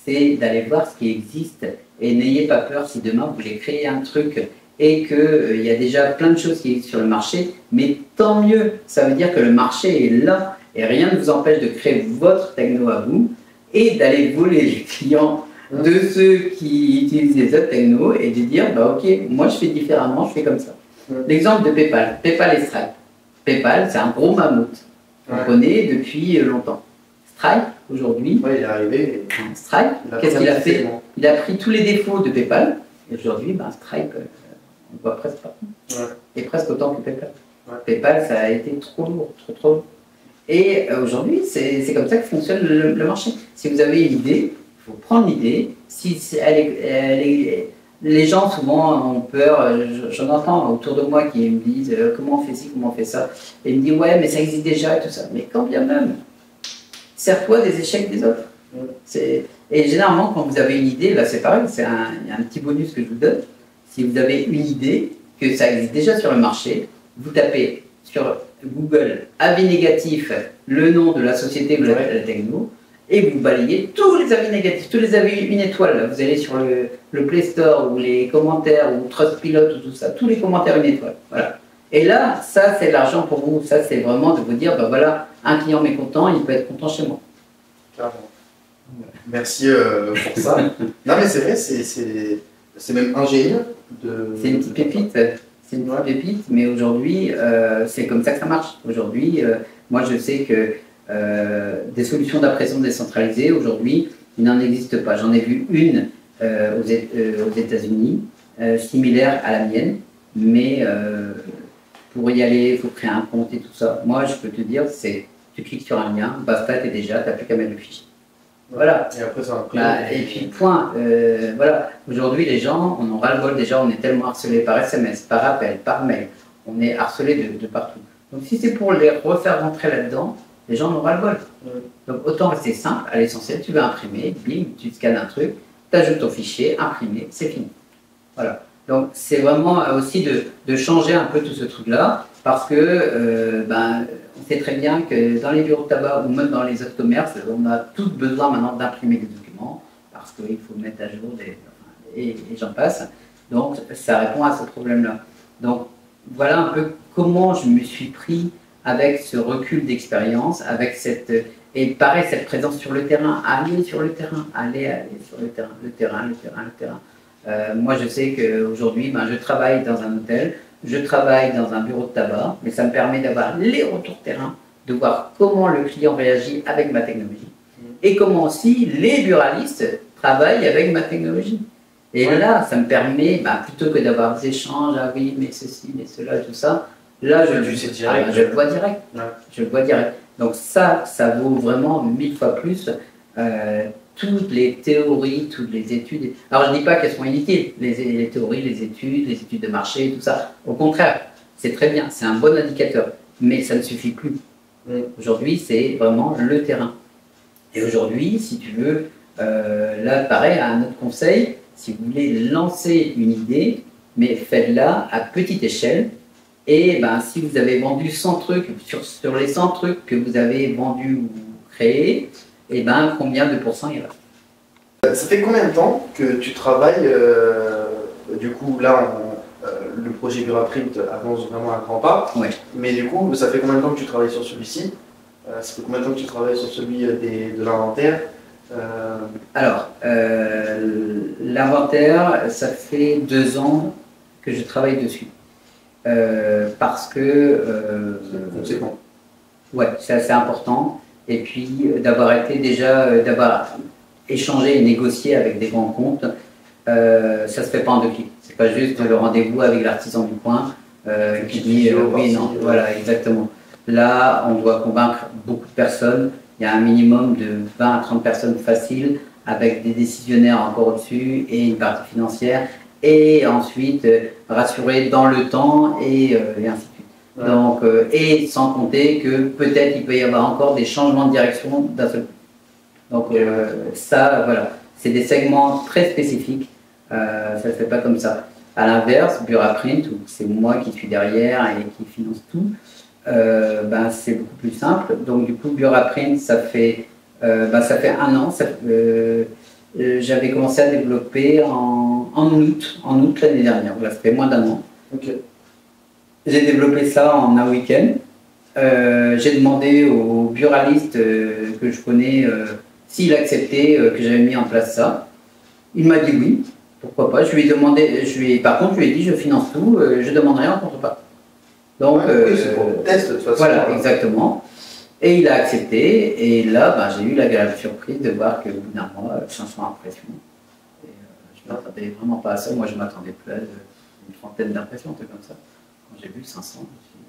c'est d'aller voir ce qui existe. Et n'ayez pas peur si demain vous voulez créer un truc et qu'il y a déjà plein de choses qui existent sur le marché, mais tant mieux, ça veut dire que le marché est là et rien ne vous empêche de créer votre techno à vous et d'aller voler les clients de ceux qui utilisent les autres technos et de dire, bah ok, moi je fais différemment, je fais comme ça. L'exemple de PayPal, PayPal et Stripe. PayPal, c'est un gros mammouth qu'on connaît depuis longtemps. Stripe, aujourd'hui, il est arrivé. Stripe, qu'est-ce qu'il a fait? Il a pris tous les défauts de PayPal, et aujourd'hui, ben, Stripe, on ne voit presque pas. Et presque autant que PayPal. PayPal, ça a été trop lourd, trop lourd. Et aujourd'hui, c'est comme ça que fonctionne le marché. Si vous avez une idée, il faut prendre l'idée. Si les gens souvent ont peur, j'en entends autour de moi qui me disent comment on fait ci, comment on fait ça. Et ils me disent ouais, mais ça existe déjà et tout ça. Mais quand bien même, sers-toi des échecs des autres. Et généralement, quand vous avez une idée, là c'est pareil, il y a un petit bonus que je vous donne. Si vous avez une idée, que ça existe déjà sur le marché, vous tapez sur Google avis négatif, le nom de la société ou la techno, et vous balayez tous les avis négatifs, tous les avis 1 étoile. Là. Vous allez sur le Play Store ou les commentaires ou Trustpilot ou tout ça, tous les commentaires 1 étoile. Voilà. Et là, ça c'est l'argent pour vous. Ça c'est vraiment de vous dire, ben voilà, un client mécontent, il peut être content chez moi. Clairement. Merci pour ça. Non mais c'est vrai, c'est même ingénieux de... C'est une petite pépite. C'est une petite pépite, mais aujourd'hui, c'est comme ça que ça marche. Aujourd'hui, moi je sais que des solutions d'impression décentralisées, aujourd'hui, il n'en existe pas. J'en ai vu une aux États-Unis, similaire à la mienne, mais pour y aller, il faut créer un compte et tout ça. Moi, je peux te dire, tu cliques sur un lien, basta, t'es déjà, t'as plus qu'à mettre le fichier. Voilà. Et après, ça et puis, point. Voilà. Aujourd'hui, les gens, on en ras-le-bol. Déjà, on est tellement harcelés par SMS, par appel, par mail. On est harcelés de partout. Donc, si c'est pour les refaire rentrer là-dedans, les gens en ont ras-le-bol. Donc, autant rester simple, à l'essentiel. Tu veux imprimer, bim, tu scannes un truc, tu ajoutes ton fichier, imprimé, c'est fini. Voilà. Donc, c'est vraiment aussi de changer un peu tout ce truc-là, parce que on sait très bien que dans les bureaux de tabac ou même dans les autres commerces, on a tous besoin maintenant d'imprimer des documents, parce qu'il faut mettre à jour et j'en passe. Donc, ça répond à ce problème-là. Donc, voilà un peu comment je me suis pris avec ce recul d'expérience, avec cette... Et pareil, cette présence sur le terrain, aller sur le terrain, aller sur le terrain. Moi, je sais qu'aujourd'hui, je travaille dans un hôtel, je travaille dans un bureau de tabac, mais ça me permet d'avoir les retours terrain, de voir comment le client réagit avec ma technologie, et comment aussi les buralistes travaillent avec ma technologie. Et là, ça me permet, plutôt que d'avoir des échanges, ah oui, mais ceci, mais cela, tout ça, là, je le vois direct. Je le vois direct. Donc ça vaut vraiment 1000 fois plus toutes les théories, toutes les études. Alors je ne dis pas qu'elles sont inutiles, les théories, les études de marché, tout ça. Au contraire, c'est très bien, c'est un bon indicateur, mais ça ne suffit plus. Aujourd'hui, c'est vraiment le terrain. Et aujourd'hui, si tu veux, là, pareil, un autre conseil, si vous voulez lancer une idée, mais faites-la à petite échelle. Et si vous avez vendu 100 trucs, sur les 100 trucs que vous avez vendus ou créés, et combien de pourcents il reste? Ça fait combien de temps que tu travailles, du coup, là, le projet BuraPrint avance vraiment à grands pas, mais du coup, ça fait combien de temps que tu travailles sur celui-ci? Ça fait combien de temps que tu travailles sur celui de l'inventaire? Alors, l'inventaire, ça fait 2 ans que je travaille dessus. Parce que c'est assez important, et puis d'avoir échangé et négocié avec des grands comptes, ça se fait pas en 2 clics. C'est pas juste le rendez-vous avec l'artisan du coin qui dit oui, non, voilà, exactement. Là, on doit convaincre beaucoup de personnes. Il y a un minimum de 20 à 30 personnes faciles, avec des décisionnaires encore au-dessus et une partie financière. Et ensuite rassurer dans le temps et ainsi de suite. Donc, et sans compter que peut-être il peut y avoir encore des changements de direction d'un seul coup. Donc ça, voilà, c'est des segments très spécifiques, ça ne se fait pas comme ça. À l'inverse, BuraPrint, où c'est moi qui suis derrière et qui finance tout, c'est beaucoup plus simple. Donc du coup, BuraPrint, ça fait 1 an. J'avais commencé à développer en août l'année dernière. Voilà, ça fait moins d'1 an. J'ai développé ça en un week-end. J'ai demandé au buraliste que je connais s'il acceptait que j'avais mis en place ça. Il m'a dit oui, pourquoi pas. Je lui ai demandé, par contre, je lui ai dit je finance tout, je demande rien en contrepartie. Donc, c'est pour le test de toute façon. Voilà, exactement. Et il a accepté, et là, j'ai eu l'agréable surprise de voir qu'au bout d'1 mois, 500 impressions. Et, je ne m'attendais vraiment pas à ça. Moi, je m'attendais plus à une trentaine d'impressions, un truc comme ça. Quand j'ai vu 500, je me suis dit,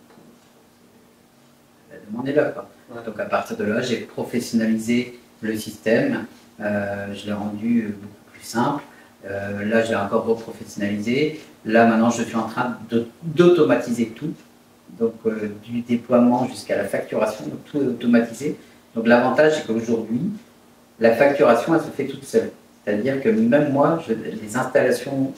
la demande est là, quoi. Donc, à partir de là, j'ai professionnalisé le système. Je l'ai rendu beaucoup plus simple. Là, je l'ai encore reprofessionnalisé. Là, maintenant, je suis en train d'automatiser tout. Donc du déploiement jusqu'à la facturation, donc tout est automatisé. Donc l'avantage, c'est qu'aujourd'hui, la facturation, elle se fait toute seule. C'est-à-dire que même moi, les installations,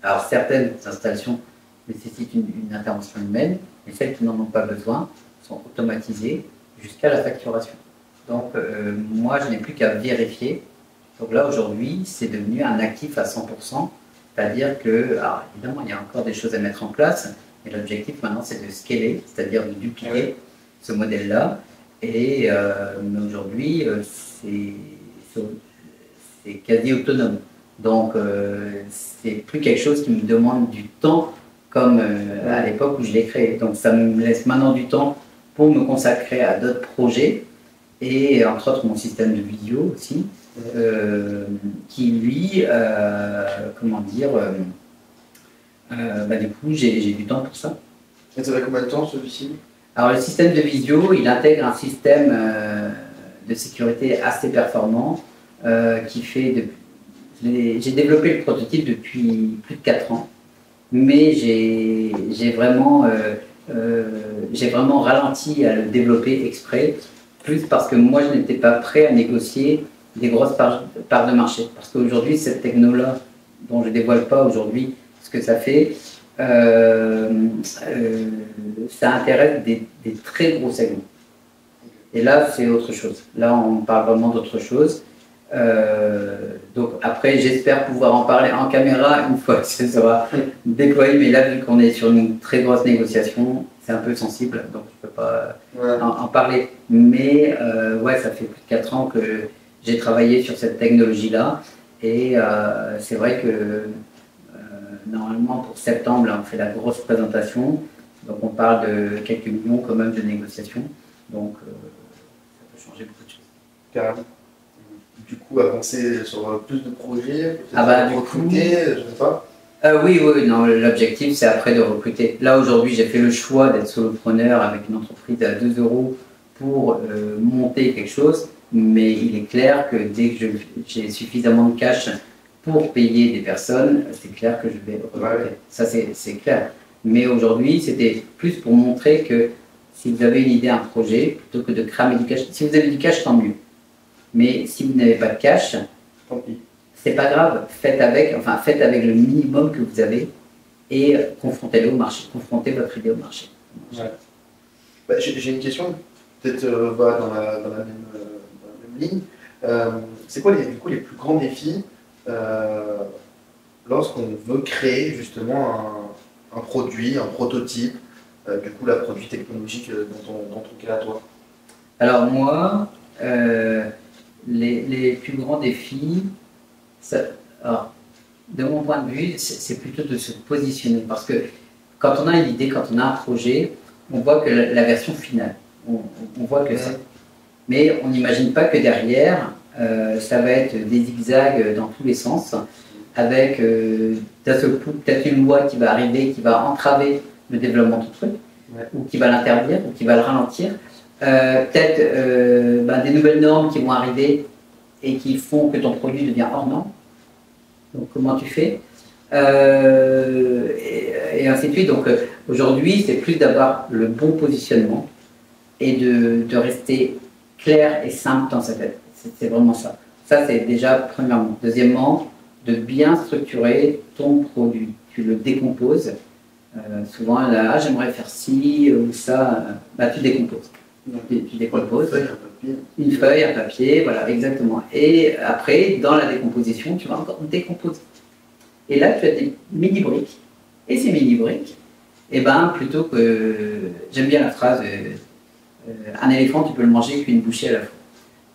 alors certaines installations nécessitent une intervention humaine, mais celles qui n'en ont pas besoin sont automatisées jusqu'à la facturation. Donc moi, je n'ai plus qu'à vérifier. Donc là, aujourd'hui, c'est devenu un actif à 100%. C'est-à-dire que, alors évidemment, il y a encore des choses à mettre en place. Et l'objectif maintenant, c'est de scaler, c'est-à-dire de dupliquer ce modèle-là. Et mais aujourd'hui, c'est quasi autonome. Donc, c'est plus quelque chose qui me demande du temps comme à l'époque où je l'ai créé. Donc, ça me laisse maintenant du temps pour me consacrer à d'autres projets et entre autres mon système de vidéo aussi, qui lui, comment dire, du coup, j'ai du temps pour ça. Et ça fait combien de temps celui-ci? Alors le système de visio, il intègre un système de sécurité assez performant qui fait j'ai développé le prototype depuis plus de 4 ans, mais j'ai vraiment ralenti à le développer exprès, plus parce que moi je n'étais pas prêt à négocier des grosses parts de marché. Parce qu'aujourd'hui, cette techno-là, dont je ne dévoile pas aujourd'hui ce que ça fait, ça intéresse des très gros segments. Et là, c'est autre chose. Là, on parle vraiment d'autre chose. Donc après, j'espère pouvoir en parler en caméra une fois que ce sera déployé. Mais là, vu qu'on est sur une très grosse négociation, c'est un peu sensible, donc je ne peux pas en parler. Mais ouais, ça fait plus de 4 ans que j'ai travaillé sur cette technologie-là. Et c'est vrai que normalement, pour septembre, là, on fait la grosse présentation. Donc on parle de quelques millions quand même de négociations. Donc ça peut changer beaucoup de choses. Carrément. Du coup, avancer sur plus de projets, recruter, je ne sais pas. Oui, non, l'objectif c'est après de recruter. Là aujourd'hui, j'ai fait le choix d'être solopreneur avec une entreprise à 2 € pour monter quelque chose, mais il est clair que dès que j'ai suffisamment de cash pour payer des personnes, c'est clair que je vais recruter. Ouais. Ça c'est clair. Mais aujourd'hui, c'était plus pour montrer que si vous avez une idée, un projet, plutôt que de cramer du cash, si vous avez du cash, tant mieux. Mais si vous n'avez pas de cash, c'est pas grave, faites avec le minimum que vous avez et confrontez-le au marché, confrontez votre idée au marché. Ouais. Bah, j'ai une question, peut-être dans la même ligne. C'est quoi du coup les plus grands défis lorsqu'on veut créer justement un produit, un prototype, du coup la produit technologique dans ton cas à toi? Alors moi, les plus grands défis, alors, de mon point de vue, c'est plutôt de se positionner. Parce que quand on a une idée, quand on a un projet, on voit que la version finale, on voit que ça. Mais on n'imagine pas que derrière, ça va être des zigzags dans tous les sens, avec d'un seul coup peut-être une loi qui va arriver, qui va entraver le développement du truc, ou qui va l'interdire, ou qui va le ralentir. Peut-être des nouvelles normes qui vont arriver et qui font que ton produit devient hors norme. Donc comment tu fais et ainsi de suite. Donc aujourd'hui, c'est plus d'avoir le bon positionnement et de rester clair et simple dans sa tête. C'est vraiment ça. Ça, c'est déjà premièrement. Deuxièmement, de bien structurer ton produit. Tu le décomposes. Souvent, là, j'aimerais faire ci ou ça. Tu décomposes. Tu décomposes. Une feuille, un papier, voilà, exactement. Et après, dans la décomposition, tu vas encore décomposer. Et là, tu as des mini-briques. Et ces mini-briques, plutôt que... J'aime bien la phrase un éléphant, tu peux le manger qu'une bouchée à la fois.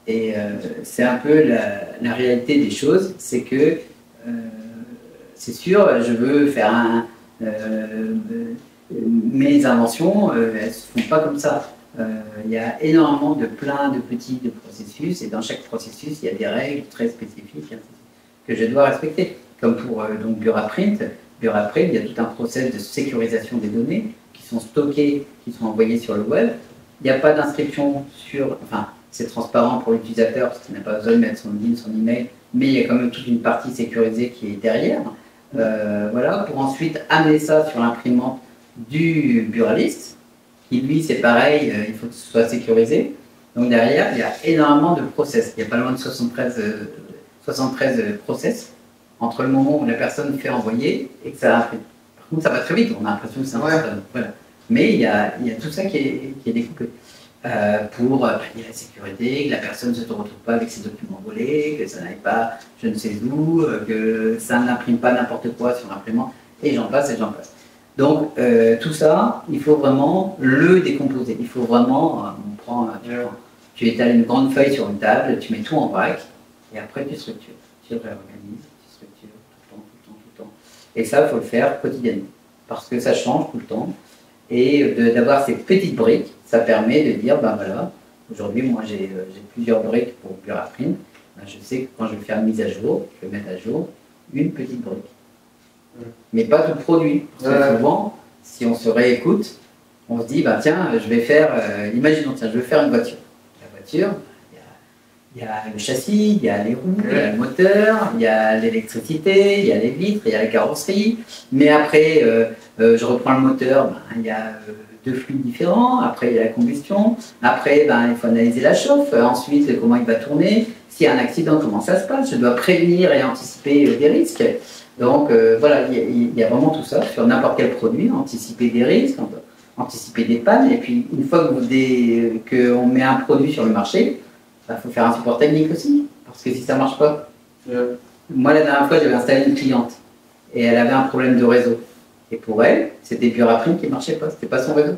Et c'est un peu la réalité des choses, c'est que, c'est sûr, je veux faire mes inventions, elles ne se font pas comme ça. Il y a énormément plein de petits processus, et dans chaque processus, il y a des règles très spécifiques que je dois respecter. Comme pour Buraprint, il y a tout un process de sécurisation des données qui sont stockées, qui sont envoyées sur le web. Il n'y a pas d'inscription sur... Enfin, c'est transparent pour l'utilisateur parce qu'il n'a pas besoin de mettre son login, son email, mais il y a quand même toute une partie sécurisée qui est derrière. Voilà, pour ensuite amener ça sur l'imprimante du buraliste, qui lui, c'est pareil, il faut que ce soit sécurisé. Donc derrière, il y a énormément de process. Il y a pas loin de 73 process entre le moment où la personne fait envoyer et que ça imprime. Par contre, ça va très vite, on a l'impression que c'est un voilà. Mais il y a tout ça qui est découpé. Pour pallier la sécurité, que la personne ne se retrouve pas avec ses documents volés, que ça n'aille pas je ne sais où, que ça n'imprime pas n'importe quoi sur l'imprimante, et j'en passe et j'en passe. Donc tout ça, il faut vraiment le décomposer. Il faut vraiment, tu étales une grande feuille sur une table, tu mets tout en vrac, et après tu structures. Tu réorganises, tu structures tout le temps. Et ça, il faut le faire quotidiennement, parce que ça change tout le temps. Et d'avoir ces petites briques, ça permet de dire, voilà, aujourd'hui, moi j'ai plusieurs briques pour Buraprint. Je sais que quand je vais faire une mise à jour, je vais mettre à jour une petite brique. Mais pas tout le produit. Parce que souvent, si on se réécoute, on se dit, tiens, je vais faire, imaginons, tiens, je vais faire une voiture. La voiture, Il y a le châssis, il y a les roues, il y a le moteur, il y a l'électricité, il y a les vitres, il y a la carrosserie. Mais après, je reprends le moteur, ben, il y a deux fluides différents. Après, il y a la combustion. Après, ben, il faut analyser la chauffe. Ensuite, comment il va tourner. S'il y a un accident, comment ça se passe. Je dois prévenir et anticiper des risques. Donc, voilà, il y a vraiment tout ça sur n'importe quel produit. Anticiper des risques, anticiper des pannes. Et puis, une fois qu'on met un produit sur le marché, il faut faire un support technique aussi, parce que si ça ne marche pas. Moi, la dernière fois, j'avais installé une cliente et elle avait un problème de réseau. Et pour elle, c'était Bioraprime qui ne marchait pas, c'était pas son réseau.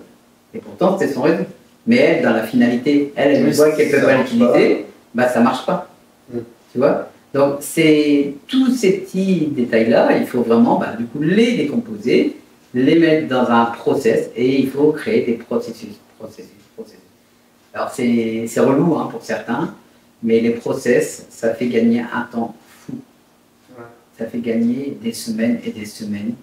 Et pourtant, c'était son réseau. Mais elle, dans la finalité, elle voit qu'elle peut pas l'utiliser, bah, ça ne marche pas. Tu vois? Donc, c'est tous ces petits détails-là, il faut vraiment bah, du coup, les décomposer, les mettre dans un process et il faut créer des processus. Alors c'est relou hein, pour certains, mais les process, ça fait gagner un temps fou. Ouais. Ça fait gagner des semaines et des semaines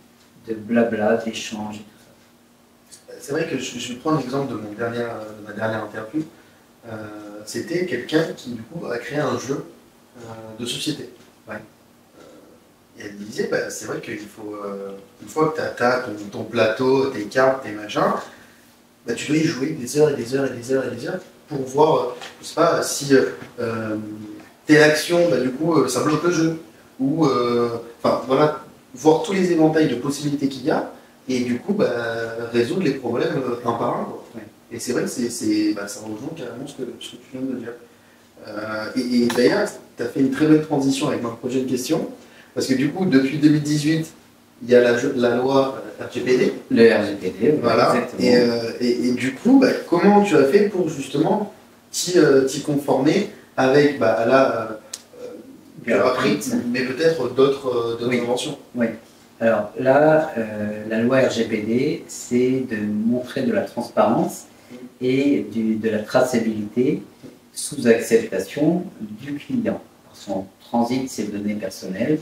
de blabla, d'échanges et tout ça. C'est vrai que je vais prendre l'exemple de ma dernière interview. C'était quelqu'un qui du coup a créé un jeu de société. Ouais. Et elle disait, bah, c'est vrai qu'il faut, une fois que tu as ton plateau, tes cartes, tes machins, bah, tu dois y jouer des heures et des heures et des heures et des heures pour voir, je sais pas, si telle action, bah, du coup, ça bloque le jeu. Ou, enfin, voilà, voir tous les éventails de possibilités qu'il y a et du coup, bah, résoudre les problèmes un par un. Ouais. Et c'est vrai que bah, ça rejoint carrément ce que tu viens de dire. Et d'ailleurs, tu as fait une très belle transition avec ma prochaine question, parce que du coup, depuis 2018, il y a la loi RGPD. Le RGPD, voilà. Et du coup, bah, comment tu as fait pour justement t'y conformer avec la Bioraprime, mais peut-être d'autres inventions? Oui. Alors là, la loi RGPD, c'est de montrer de la transparence et de la traçabilité sous acceptation du client. Parce qu'on transite ses données personnelles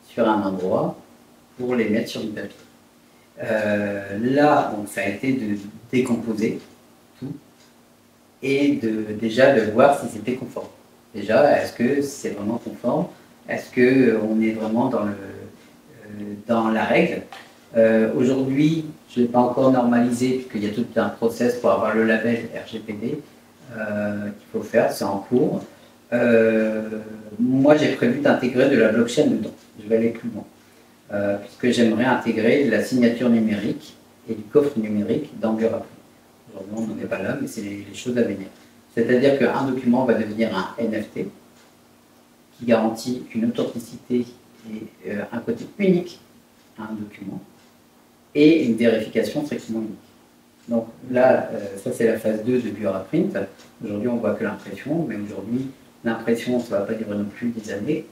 sur un endroit pour les mettre sur du papier. Là, donc, ça a été de décomposer tout et déjà de voir si c'était conforme. Déjà, est-ce que c'est vraiment conforme? Est-ce qu'on est vraiment dans la règle? Aujourd'hui, je ne l'ai pas encore normalisé puisqu'il y a tout un process pour avoir le label RGPD qu'il faut faire, c'est en cours. Moi, j'ai prévu d'intégrer de la blockchain dedans. Je vais aller plus loin. Puisque j'aimerais intégrer de la signature numérique et du coffre numérique dans Bioraprime. Aujourd'hui, on n'en est pas là, mais c'est les choses à venir. C'est-à-dire qu'un document va devenir un NFT qui garantit une authenticité et un côté unique à un document et une vérification strictement unique. Donc là, ça c'est la phase 2 de Bioraprime. Aujourd'hui, on ne voit que l'impression, mais aujourd'hui, l'impression, ça ne va pas durer non plus des années.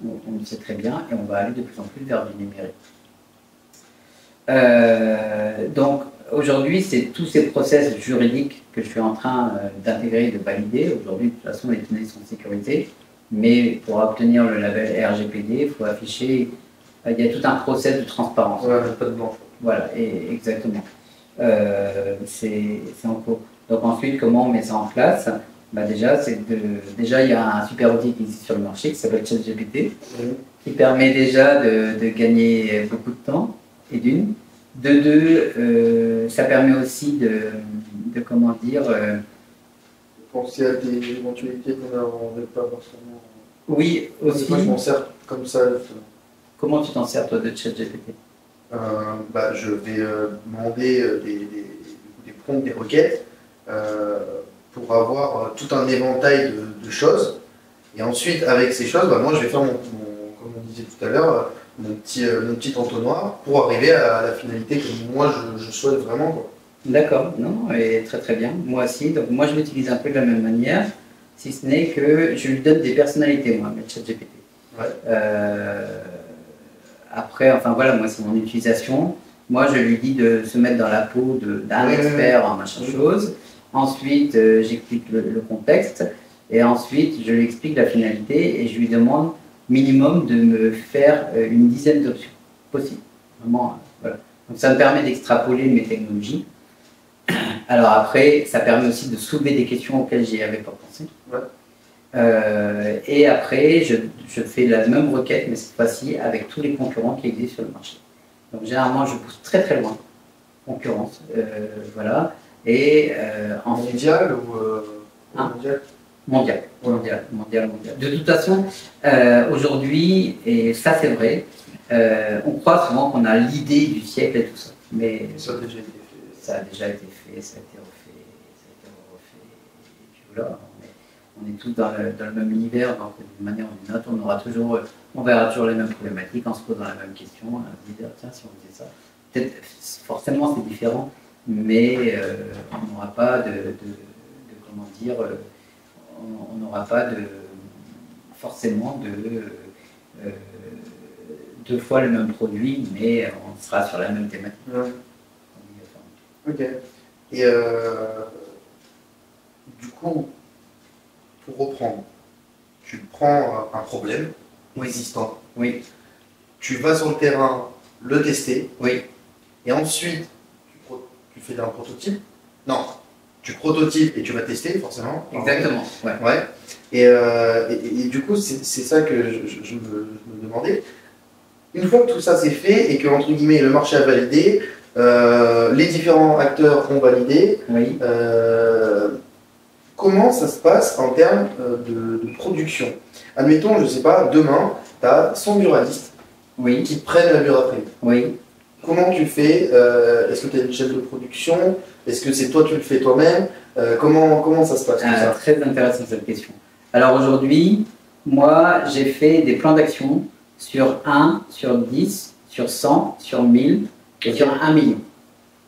On le sait très bien, et on va aller de plus en plus vers du numérique. Donc aujourd'hui, c'est tous ces process juridiques que je suis en train d'intégrer et de valider. Aujourd'hui, de toute façon, les données sont sécurisées, mais pour obtenir le label RGPD, il faut afficher, il y a tout un process de transparence. Ouais, pas de blanche. Voilà, exactement. C'est en cours. Donc ensuite, comment on met ça en place? Bah déjà, il y a un super outil qui existe sur le marché qui s'appelle ChatGPT, qui permet déjà de gagner beaucoup de temps, et d'une. De deux, ça permet aussi de comment dire... penser à des éventualités qu'on n'avait pas forcément... Oui, aussi. Moi, je m'en sers comme ça. Comment tu t'en sers, toi, de ChatGPT? Bah, je vais demander des prompts, des requêtes, pour avoir tout un éventail de choses. Et ensuite, avec ces choses, bah, moi, je vais faire comme on disait tout à l'heure, mon petit entonnoir pour arriver à la finalité que moi, je souhaite vraiment. D'accord, non, et très très bien. Moi aussi, donc moi, je l'utilise un peu de la même manière, si ce n'est que je lui donne des personnalités, moi, avec ChatGPT. Ouais. Après, enfin voilà, moi, c'est mon utilisation. Moi, je lui dis de se mettre dans la peau d'un expert en machin chose. Ensuite, j'explique le contexte et ensuite, je lui explique la finalité et je lui demande minimum de me faire une dizaine d'options possibles. Vraiment, voilà. Donc, ça me permet d'extrapoler mes technologies. Alors après, ça permet aussi de soulever des questions auxquelles j'y avais pas pensé. Ouais. Et après, je fais la même requête, mais cette fois-ci avec tous les concurrents qui existent sur le marché. Donc généralement, je pousse très très loin, concurrence, voilà. Et ensuite, mondial ou mondial? Mondial, Ouais. mondial. De toute façon, aujourd'hui, et ça c'est vrai, on croit souvent qu'on a l'idée du siècle et tout ça. Mais Ça a déjà été fait. ça a déjà été fait, ça a été refait, ça a été refait. Et puis voilà, on est tous dans le même univers, donc d'une manière ou d'une autre, on verra toujours les mêmes problématiques en se posant la même question. On se dit, tiens, si on faisait ça, peut-être, forcément c'est différent, mais on n'aura pas comment dire, on n'aura pas forcément deux fois le même produit, mais on sera sur la même thématique. Ouais. Ok. Et du coup, pour reprendre, tu prends un problème existant, Oui, tu vas sur le terrain le tester, oui, et ensuite tu fais un prototype. Non, tu prototypes et tu vas tester forcément. exactement. Ouais. Ouais. Et du coup, c'est ça que je me demandais. Une fois que tout ça c'est fait et que entre guillemets le marché a validé, les différents acteurs ont validé, Oui. comment ça se passe en termes de production? Admettons, je ne sais pas, demain, tu as 100 buralistes Oui. qui prennent la buralerie. Oui. Comment tu fais? Est-ce que tu as une chaîne de production? Est-ce que c'est toi qui le fais toi-même? Comment ça se passe tout ça? Très intéressante cette question. Alors aujourd'hui, moi j'ai fait des plans d'action sur 1, sur 10, sur 100, sur 1000 et sur 1 million.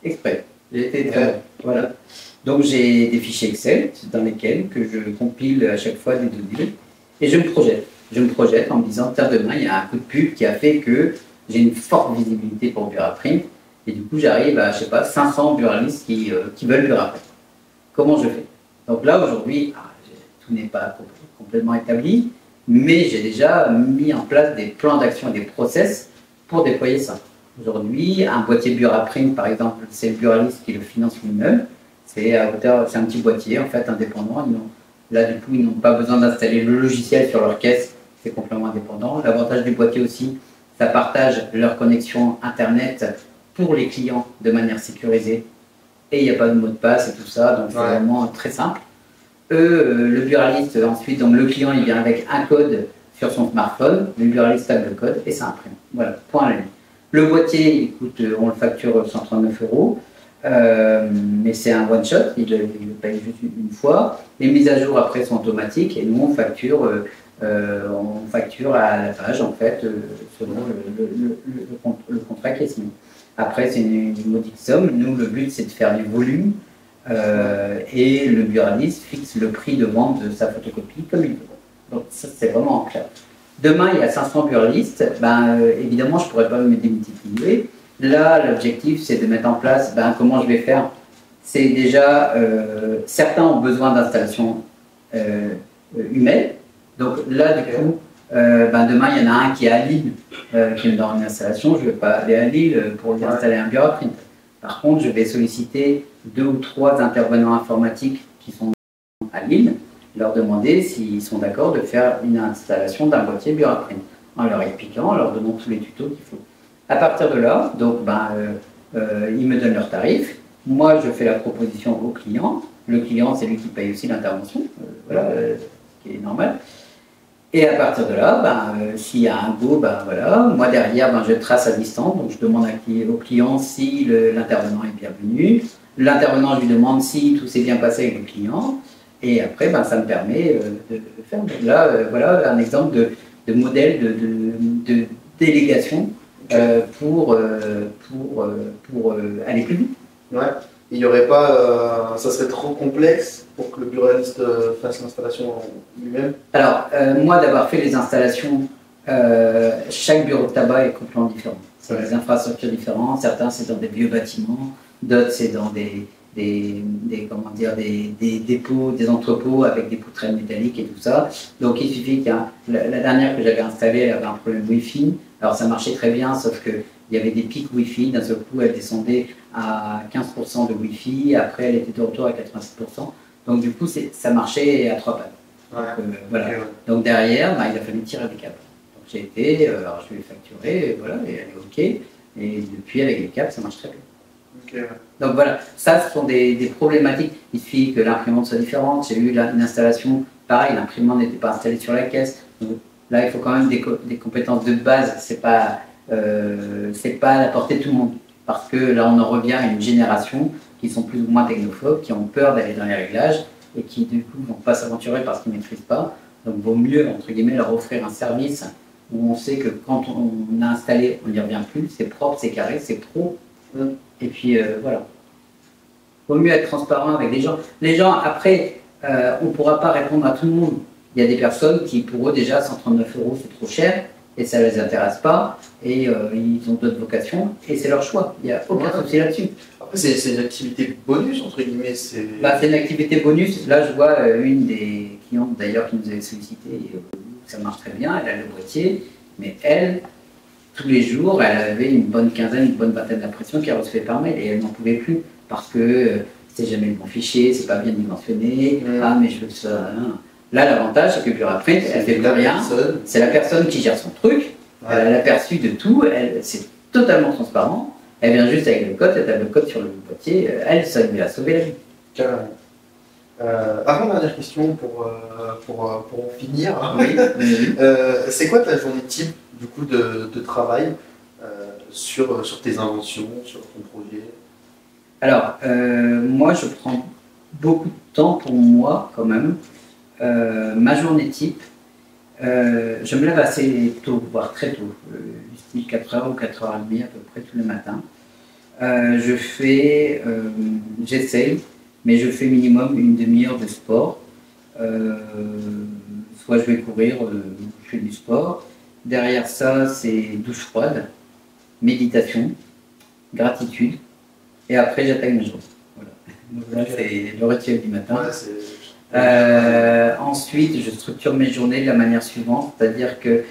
Exprès. J'ai été très bon. Voilà. Donc j'ai des fichiers Excel dans lesquels que je compile à chaque fois des données et je me projette. Je me projette en me disant, tiens, demain il y a un coup de pub qui a fait que j'ai une forte visibilité pour Buraprint et du coup j'arrive à, je sais pas, 500 buralistes qui veulent Buraprint. Comment je fais? Donc là aujourd'hui, tout n'est pas complètement établi, mais j'ai déjà mis en place des plans d'action et des process pour déployer ça. Aujourd'hui, un boîtier Buraprint, par exemple, c'est le buraliste qui le finance lui-même. C'est un petit boîtier, en fait, indépendant. Là, du coup, ils n'ont pas besoin d'installer le logiciel sur leur caisse. C'est complètement indépendant. L'avantage du boîtier aussi, ça partage leur connexion Internet pour les clients de manière sécurisée. Et il n'y a pas de mot de passe et tout ça. Donc, c'est vraiment très simple. Le buraliste, ensuite, donc le client, il vient avec un code sur son smartphone. Le buraliste tape le code et ça imprime. Voilà, point à la ligne. Le boîtier, il coûte, on le facture 139 €, mais c'est un one-shot, il le paye juste une fois. Les mises à jour après sont automatiques et nous on facture à la page en fait, selon le contrat qui est signé. Après c'est une modique somme, nous le but c'est de faire du volume et le buraliste fixe le prix de vente de sa photocopie comme il veut. Donc ça c'est vraiment en clair. Demain, il y a 500 buralistes, évidemment, je ne pourrais pas me démultiplier. Là, l'objectif, c'est de mettre en place, comment je vais faire. C'est déjà, certains ont besoin d'installations humaines. Donc là, du coup, demain, il y en a un qui est à Lille, qui me donne une installation. Je ne vais pas aller à Lille pour lui installer un Buraprint. Par contre, je vais solliciter 2 ou 3 intervenants informatiques qui sont à Lille, leur demander s'ils sont d'accord de faire une installation d'un boîtier Buraprint, en leur expliquant, en leur donnant tous les tutos qu'il faut. À partir de là, donc, ils me donnent leurs tarifs. Moi, je fais la proposition au client. Le client, c'est lui qui paye aussi l'intervention, ce qui est normal. Et à partir de là, s'il y a un go, moi derrière, je trace à distance. Donc, je demande au client si l'intervenant est bienvenu. L'intervenant, je lui demande si tout s'est bien passé avec le client. Et après, ça me permet de faire. Là, voilà un exemple de modèle de délégation pour aller plus vite. Ouais. Il n'y aurait pas, ça serait trop complexe pour que le buraliste fasse l'installation lui-même? Alors, moi d'avoir fait les installations, chaque bureau de tabac est complètement différent. C'est des infrastructures différentes. Certains, c'est dans des vieux bâtiments, d'autres, c'est dans des dépôts, des entrepôts avec des poutrelles métalliques et tout ça. Donc il suffit la dernière que j'avais installée, elle avait un problème Wi-Fi. Alors ça marchait très bien, sauf qu'il y avait des pics Wi-Fi. D'un seul coup, elle descendait à 15% de Wi-Fi. Après, elle était de retour à 87%. Donc du coup, ça marchait à 3 pattes. Voilà. Okay, ouais. Donc derrière, bah, il a fallu tirer des câbles. Donc j'ai été, alors je lui ai facturé, et voilà, et elle est OK. Et depuis, avec les câbles, ça marche très bien. Okay, ouais. Donc voilà, ça ce sont des problématiques. Il suffit que l'imprimante soit différente. J'ai eu une installation, pareil, l'imprimante n'était pas installée sur la caisse. Donc là, il faut quand même des compétences de base. C'est pas à la portée de tout le monde. Parce que là, on en revient à une génération qui sont plus ou moins technophobes, qui ont peur d'aller dans les réglages et qui du coup ne vont pas s'aventurer parce qu'ils ne maîtrisent pas. Donc il vaut mieux, entre guillemets, leur offrir un service où on sait que quand on a installé, on n'y revient plus, c'est propre, c'est carré, c'est pro. Et puis voilà. Il vaut mieux être transparent avec les gens. Les gens, après, on ne pourra pas répondre à tout le monde. Il y a des personnes qui, pour eux, déjà, 139 €, c'est trop cher et ça ne les intéresse pas. Et ils ont d'autres vocations et c'est leur choix. Il n'y a aucun souci là-dessus. Après, c'est une activité bonus, entre guillemets. C'est une activité bonus. Là, je vois une des clientes, d'ailleurs, qui nous avait sollicité. Ça marche très bien. Elle a le boîtier. Mais elle, tous les jours, elle avait une bonne quinzaine, une bonne vingtaine d'impressions qu'elle recevait par mail et elle n'en pouvait plus parce que c'est jamais le bon fichier, c'est pas bien dimensionné. Ah, mais je veux ça. Hein. Là, l'avantage, c'est que plus après, elle fait plus rien. C'est la personne qui gère son truc. Ouais. Elle a l'aperçu de tout. C'est totalement transparent. Elle vient juste avec le code, elle tape le code sur le boîtier. Elle, ça lui a sauvé la vie. Carrément. Avant-dernière question pour en finir. Oui. C'est quoi ta journée type du coup de travail sur tes inventions, sur ton projet? Alors, moi, je prends beaucoup de temps pour moi quand même. Ma journée type, je me lève assez tôt, voire très tôt, 4h ou 4h30 à peu près tous les matins. J'essaye, mais je fais minimum une demi-heure de sport. Soit je vais courir, je fais du sport. Derrière ça, c'est douche froide, méditation, gratitude, et après j'attaque mes journées. Voilà. Donc là, c'est le rituel du matin. Ouais, ensuite, je structure mes journées de la manière suivante, c'est-à-dire que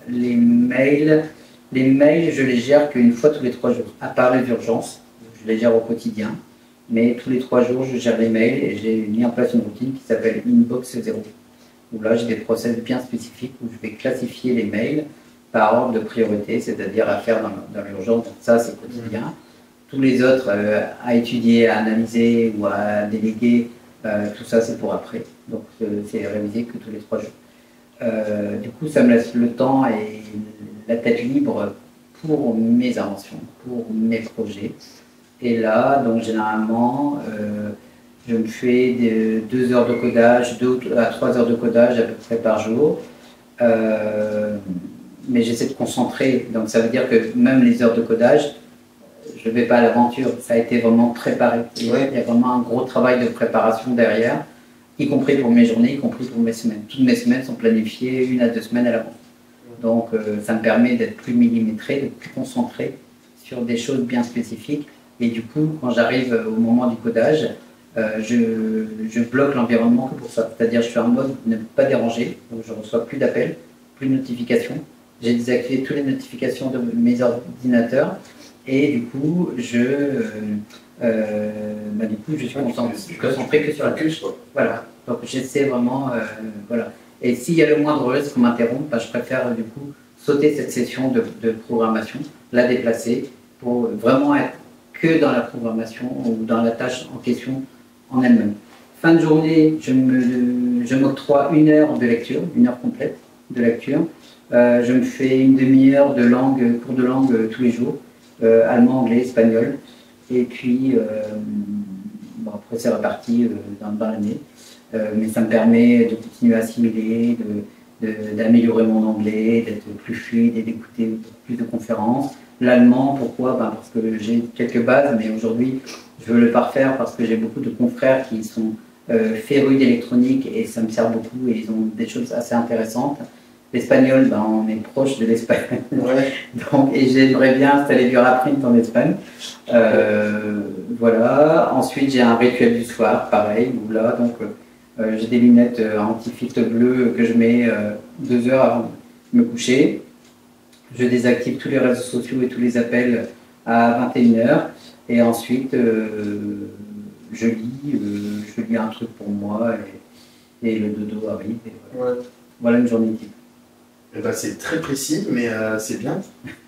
les mails, je les gère qu'une fois tous les 3 jours, à part les urgences, je les gère au quotidien, mais tous les 3 jours, je gère les mails et j'ai mis en place une routine qui s'appelle Inbox 0, où là, j'ai des process bien spécifiques où je vais classifier les mails par ordre de priorité, c'est-à-dire à faire dans l'urgence, donc ça, c'est quotidien. Tous les autres, à étudier, à analyser ou à déléguer, tout ça, c'est pour après. Donc, c'est révisé que tous les 3 jours. Du coup, ça me laisse le temps et la tête libre pour mes inventions, pour mes projets. Et là, donc généralement, je me fais 2 heures de codage, 2 à 3 heures de codage à peu près par jour. Mais j'essaie de concentrer, donc ça veut dire que même les heures de codage, je ne vais pas à l'aventure, ça a été vraiment préparé. Il y a vraiment un gros travail de préparation derrière, y compris pour mes journées, y compris pour mes semaines. Toutes mes semaines sont planifiées 1 à 2 semaines à l'avance. Donc ça me permet d'être plus millimétré, d'être plus concentré sur des choses bien spécifiques. Et du coup, quand j'arrive au moment du codage, je bloque l'environnement que pour ça. C'est-à-dire je suis en mode ne pas déranger, donc je ne reçois plus d'appels, plus de notifications. J'ai désactivé toutes les notifications de mes ordinateurs. Et du coup, je suis concentré que sur la tâche. Voilà. Donc j'essaie vraiment, voilà. Et s'il y a le moindre risque qu'on m'interrompe, je préfère du coup sauter cette session de programmation, la déplacer pour vraiment être que dans la programmation ou dans la tâche en question en elle-même. Fin de journée, je m'octroie 1 heure de lecture, 1 heure complète de lecture. Je me fais une demi-heure de cours de langue tous les jours. Allemand, anglais, espagnol, et puis après c'est reparti dans l'année, mais ça me permet de continuer à assimiler, d'améliorer mon anglais, d'être plus fluide et d'écouter plus de conférences. L'allemand, pourquoi? Parce que j'ai quelques bases, mais aujourd'hui je veux le parfaire parce que j'ai beaucoup de confrères qui sont férus d'électronique et ça me sert beaucoup et ils ont des choses assez intéressantes. L'espagnol, on est proche de l'Espagne. Ouais. Et j'aimerais bien installer du Raprint en Espagne. Voilà. Ensuite, j'ai un rituel du soir, pareil, où là, j'ai des lunettes anti-filtre bleu que je mets 2 heures avant de me coucher. Je désactive tous les réseaux sociaux et tous les appels à 21 h. Et ensuite, je lis un truc pour moi. et le dodo arrive. Et Ouais. voilà une journée type. Eh ben, c'est très précis, mais c'est bien.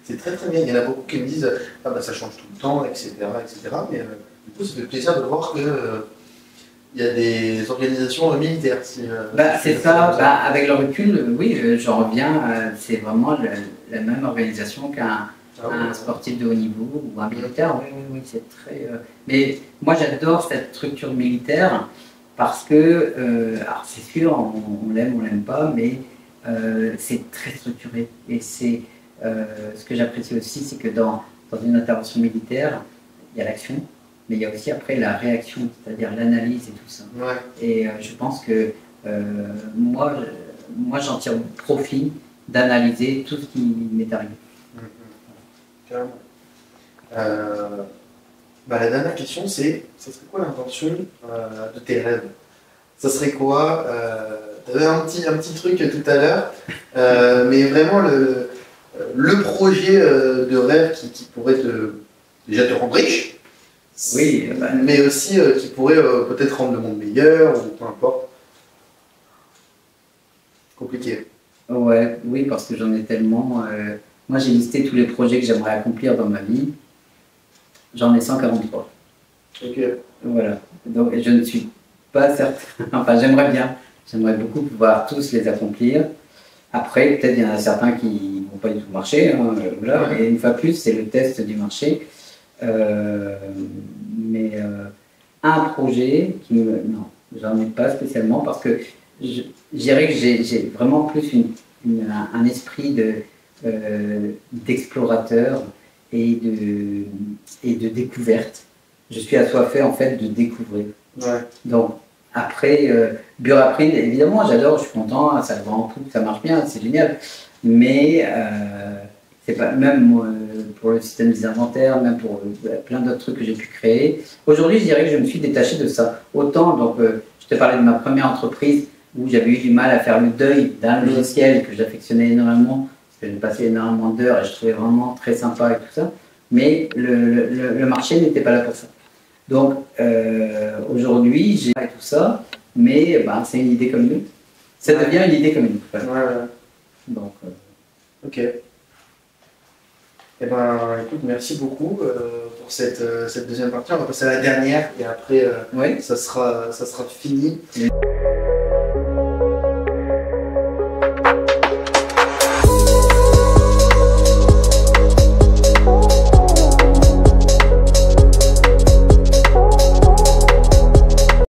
C'est très très bien. Il y en a beaucoup qui me disent ah bah ça change tout le temps, etc. etc. Mais du coup, ça fait plaisir de voir que il y a des organisations militaires. Si, C'est ça, avec le recul, oui, j'en reviens, c'est vraiment la même organisation qu'un sportif de haut niveau ou un militaire. Oui, oui, oui, c'est très. Mais moi, j'adore cette structure militaire parce que, alors c'est sûr, on l'aime pas, mais c'est très structuré. Et c'est ce que j'apprécie aussi, c'est que dans une intervention militaire, il y a l'action, mais il y a aussi après la réaction, c'est-à-dire l'analyse et tout ça. Ouais. Et je pense que moi j'en tire profit d'analyser tout ce qui m'est arrivé. Carrément. La dernière question, c'est ça serait quoi l'intention de tes rêves? Ça serait quoi? Tu avais un petit truc tout à l'heure, mais vraiment le projet de rêve qui pourrait déjà te rendre riche, oui, mais aussi qui pourrait peut-être rendre le monde meilleur ou peu importe. Compliqué. Ouais, oui, parce que j'en ai tellement. Moi, j'ai listé tous les projets que j'aimerais accomplir dans ma vie. J'en ai 143. Ok. Voilà. Donc, je ne suis pas certain. Enfin, j'aimerais bien. J'aimerais beaucoup pouvoir tous les accomplir. Après, peut-être il y en a certains qui ne vont pas du tout marcher. Hein, voilà. Ouais. Et une fois plus, c'est le test du marché. Mais un projet qui me. Non, j'en ai pas spécialement parce que je dirais que j'ai vraiment plus un esprit d'explorateur et de découverte. Je suis assoiffé en fait de découvrir. Ouais. Donc après, Buraprint, évidemment, j'adore, je suis content, ça va en poupe, ça marche bien, c'est génial. Mais c'est pas même pour le système des inventaires, même pour plein d'autres trucs que j'ai pu créer. Aujourd'hui, je dirais que je me suis détaché de ça. Autant, donc, je te parlais de ma première entreprise où j'avais eu du mal à faire le deuil d'un logiciel que j'affectionnais énormément, parce que j'ai passé énormément d'heures et je trouvais vraiment très sympa et tout ça. Mais le marché n'était pas là pour ça. Donc, aujourd'hui, j'ai tout ça, mais c'est une idée commune. Ça devient une idée commune. Ouais. Donc, ok. Eh ben, écoute, merci beaucoup pour cette deuxième partie. On va passer à la dernière et après, oui. ça sera fini.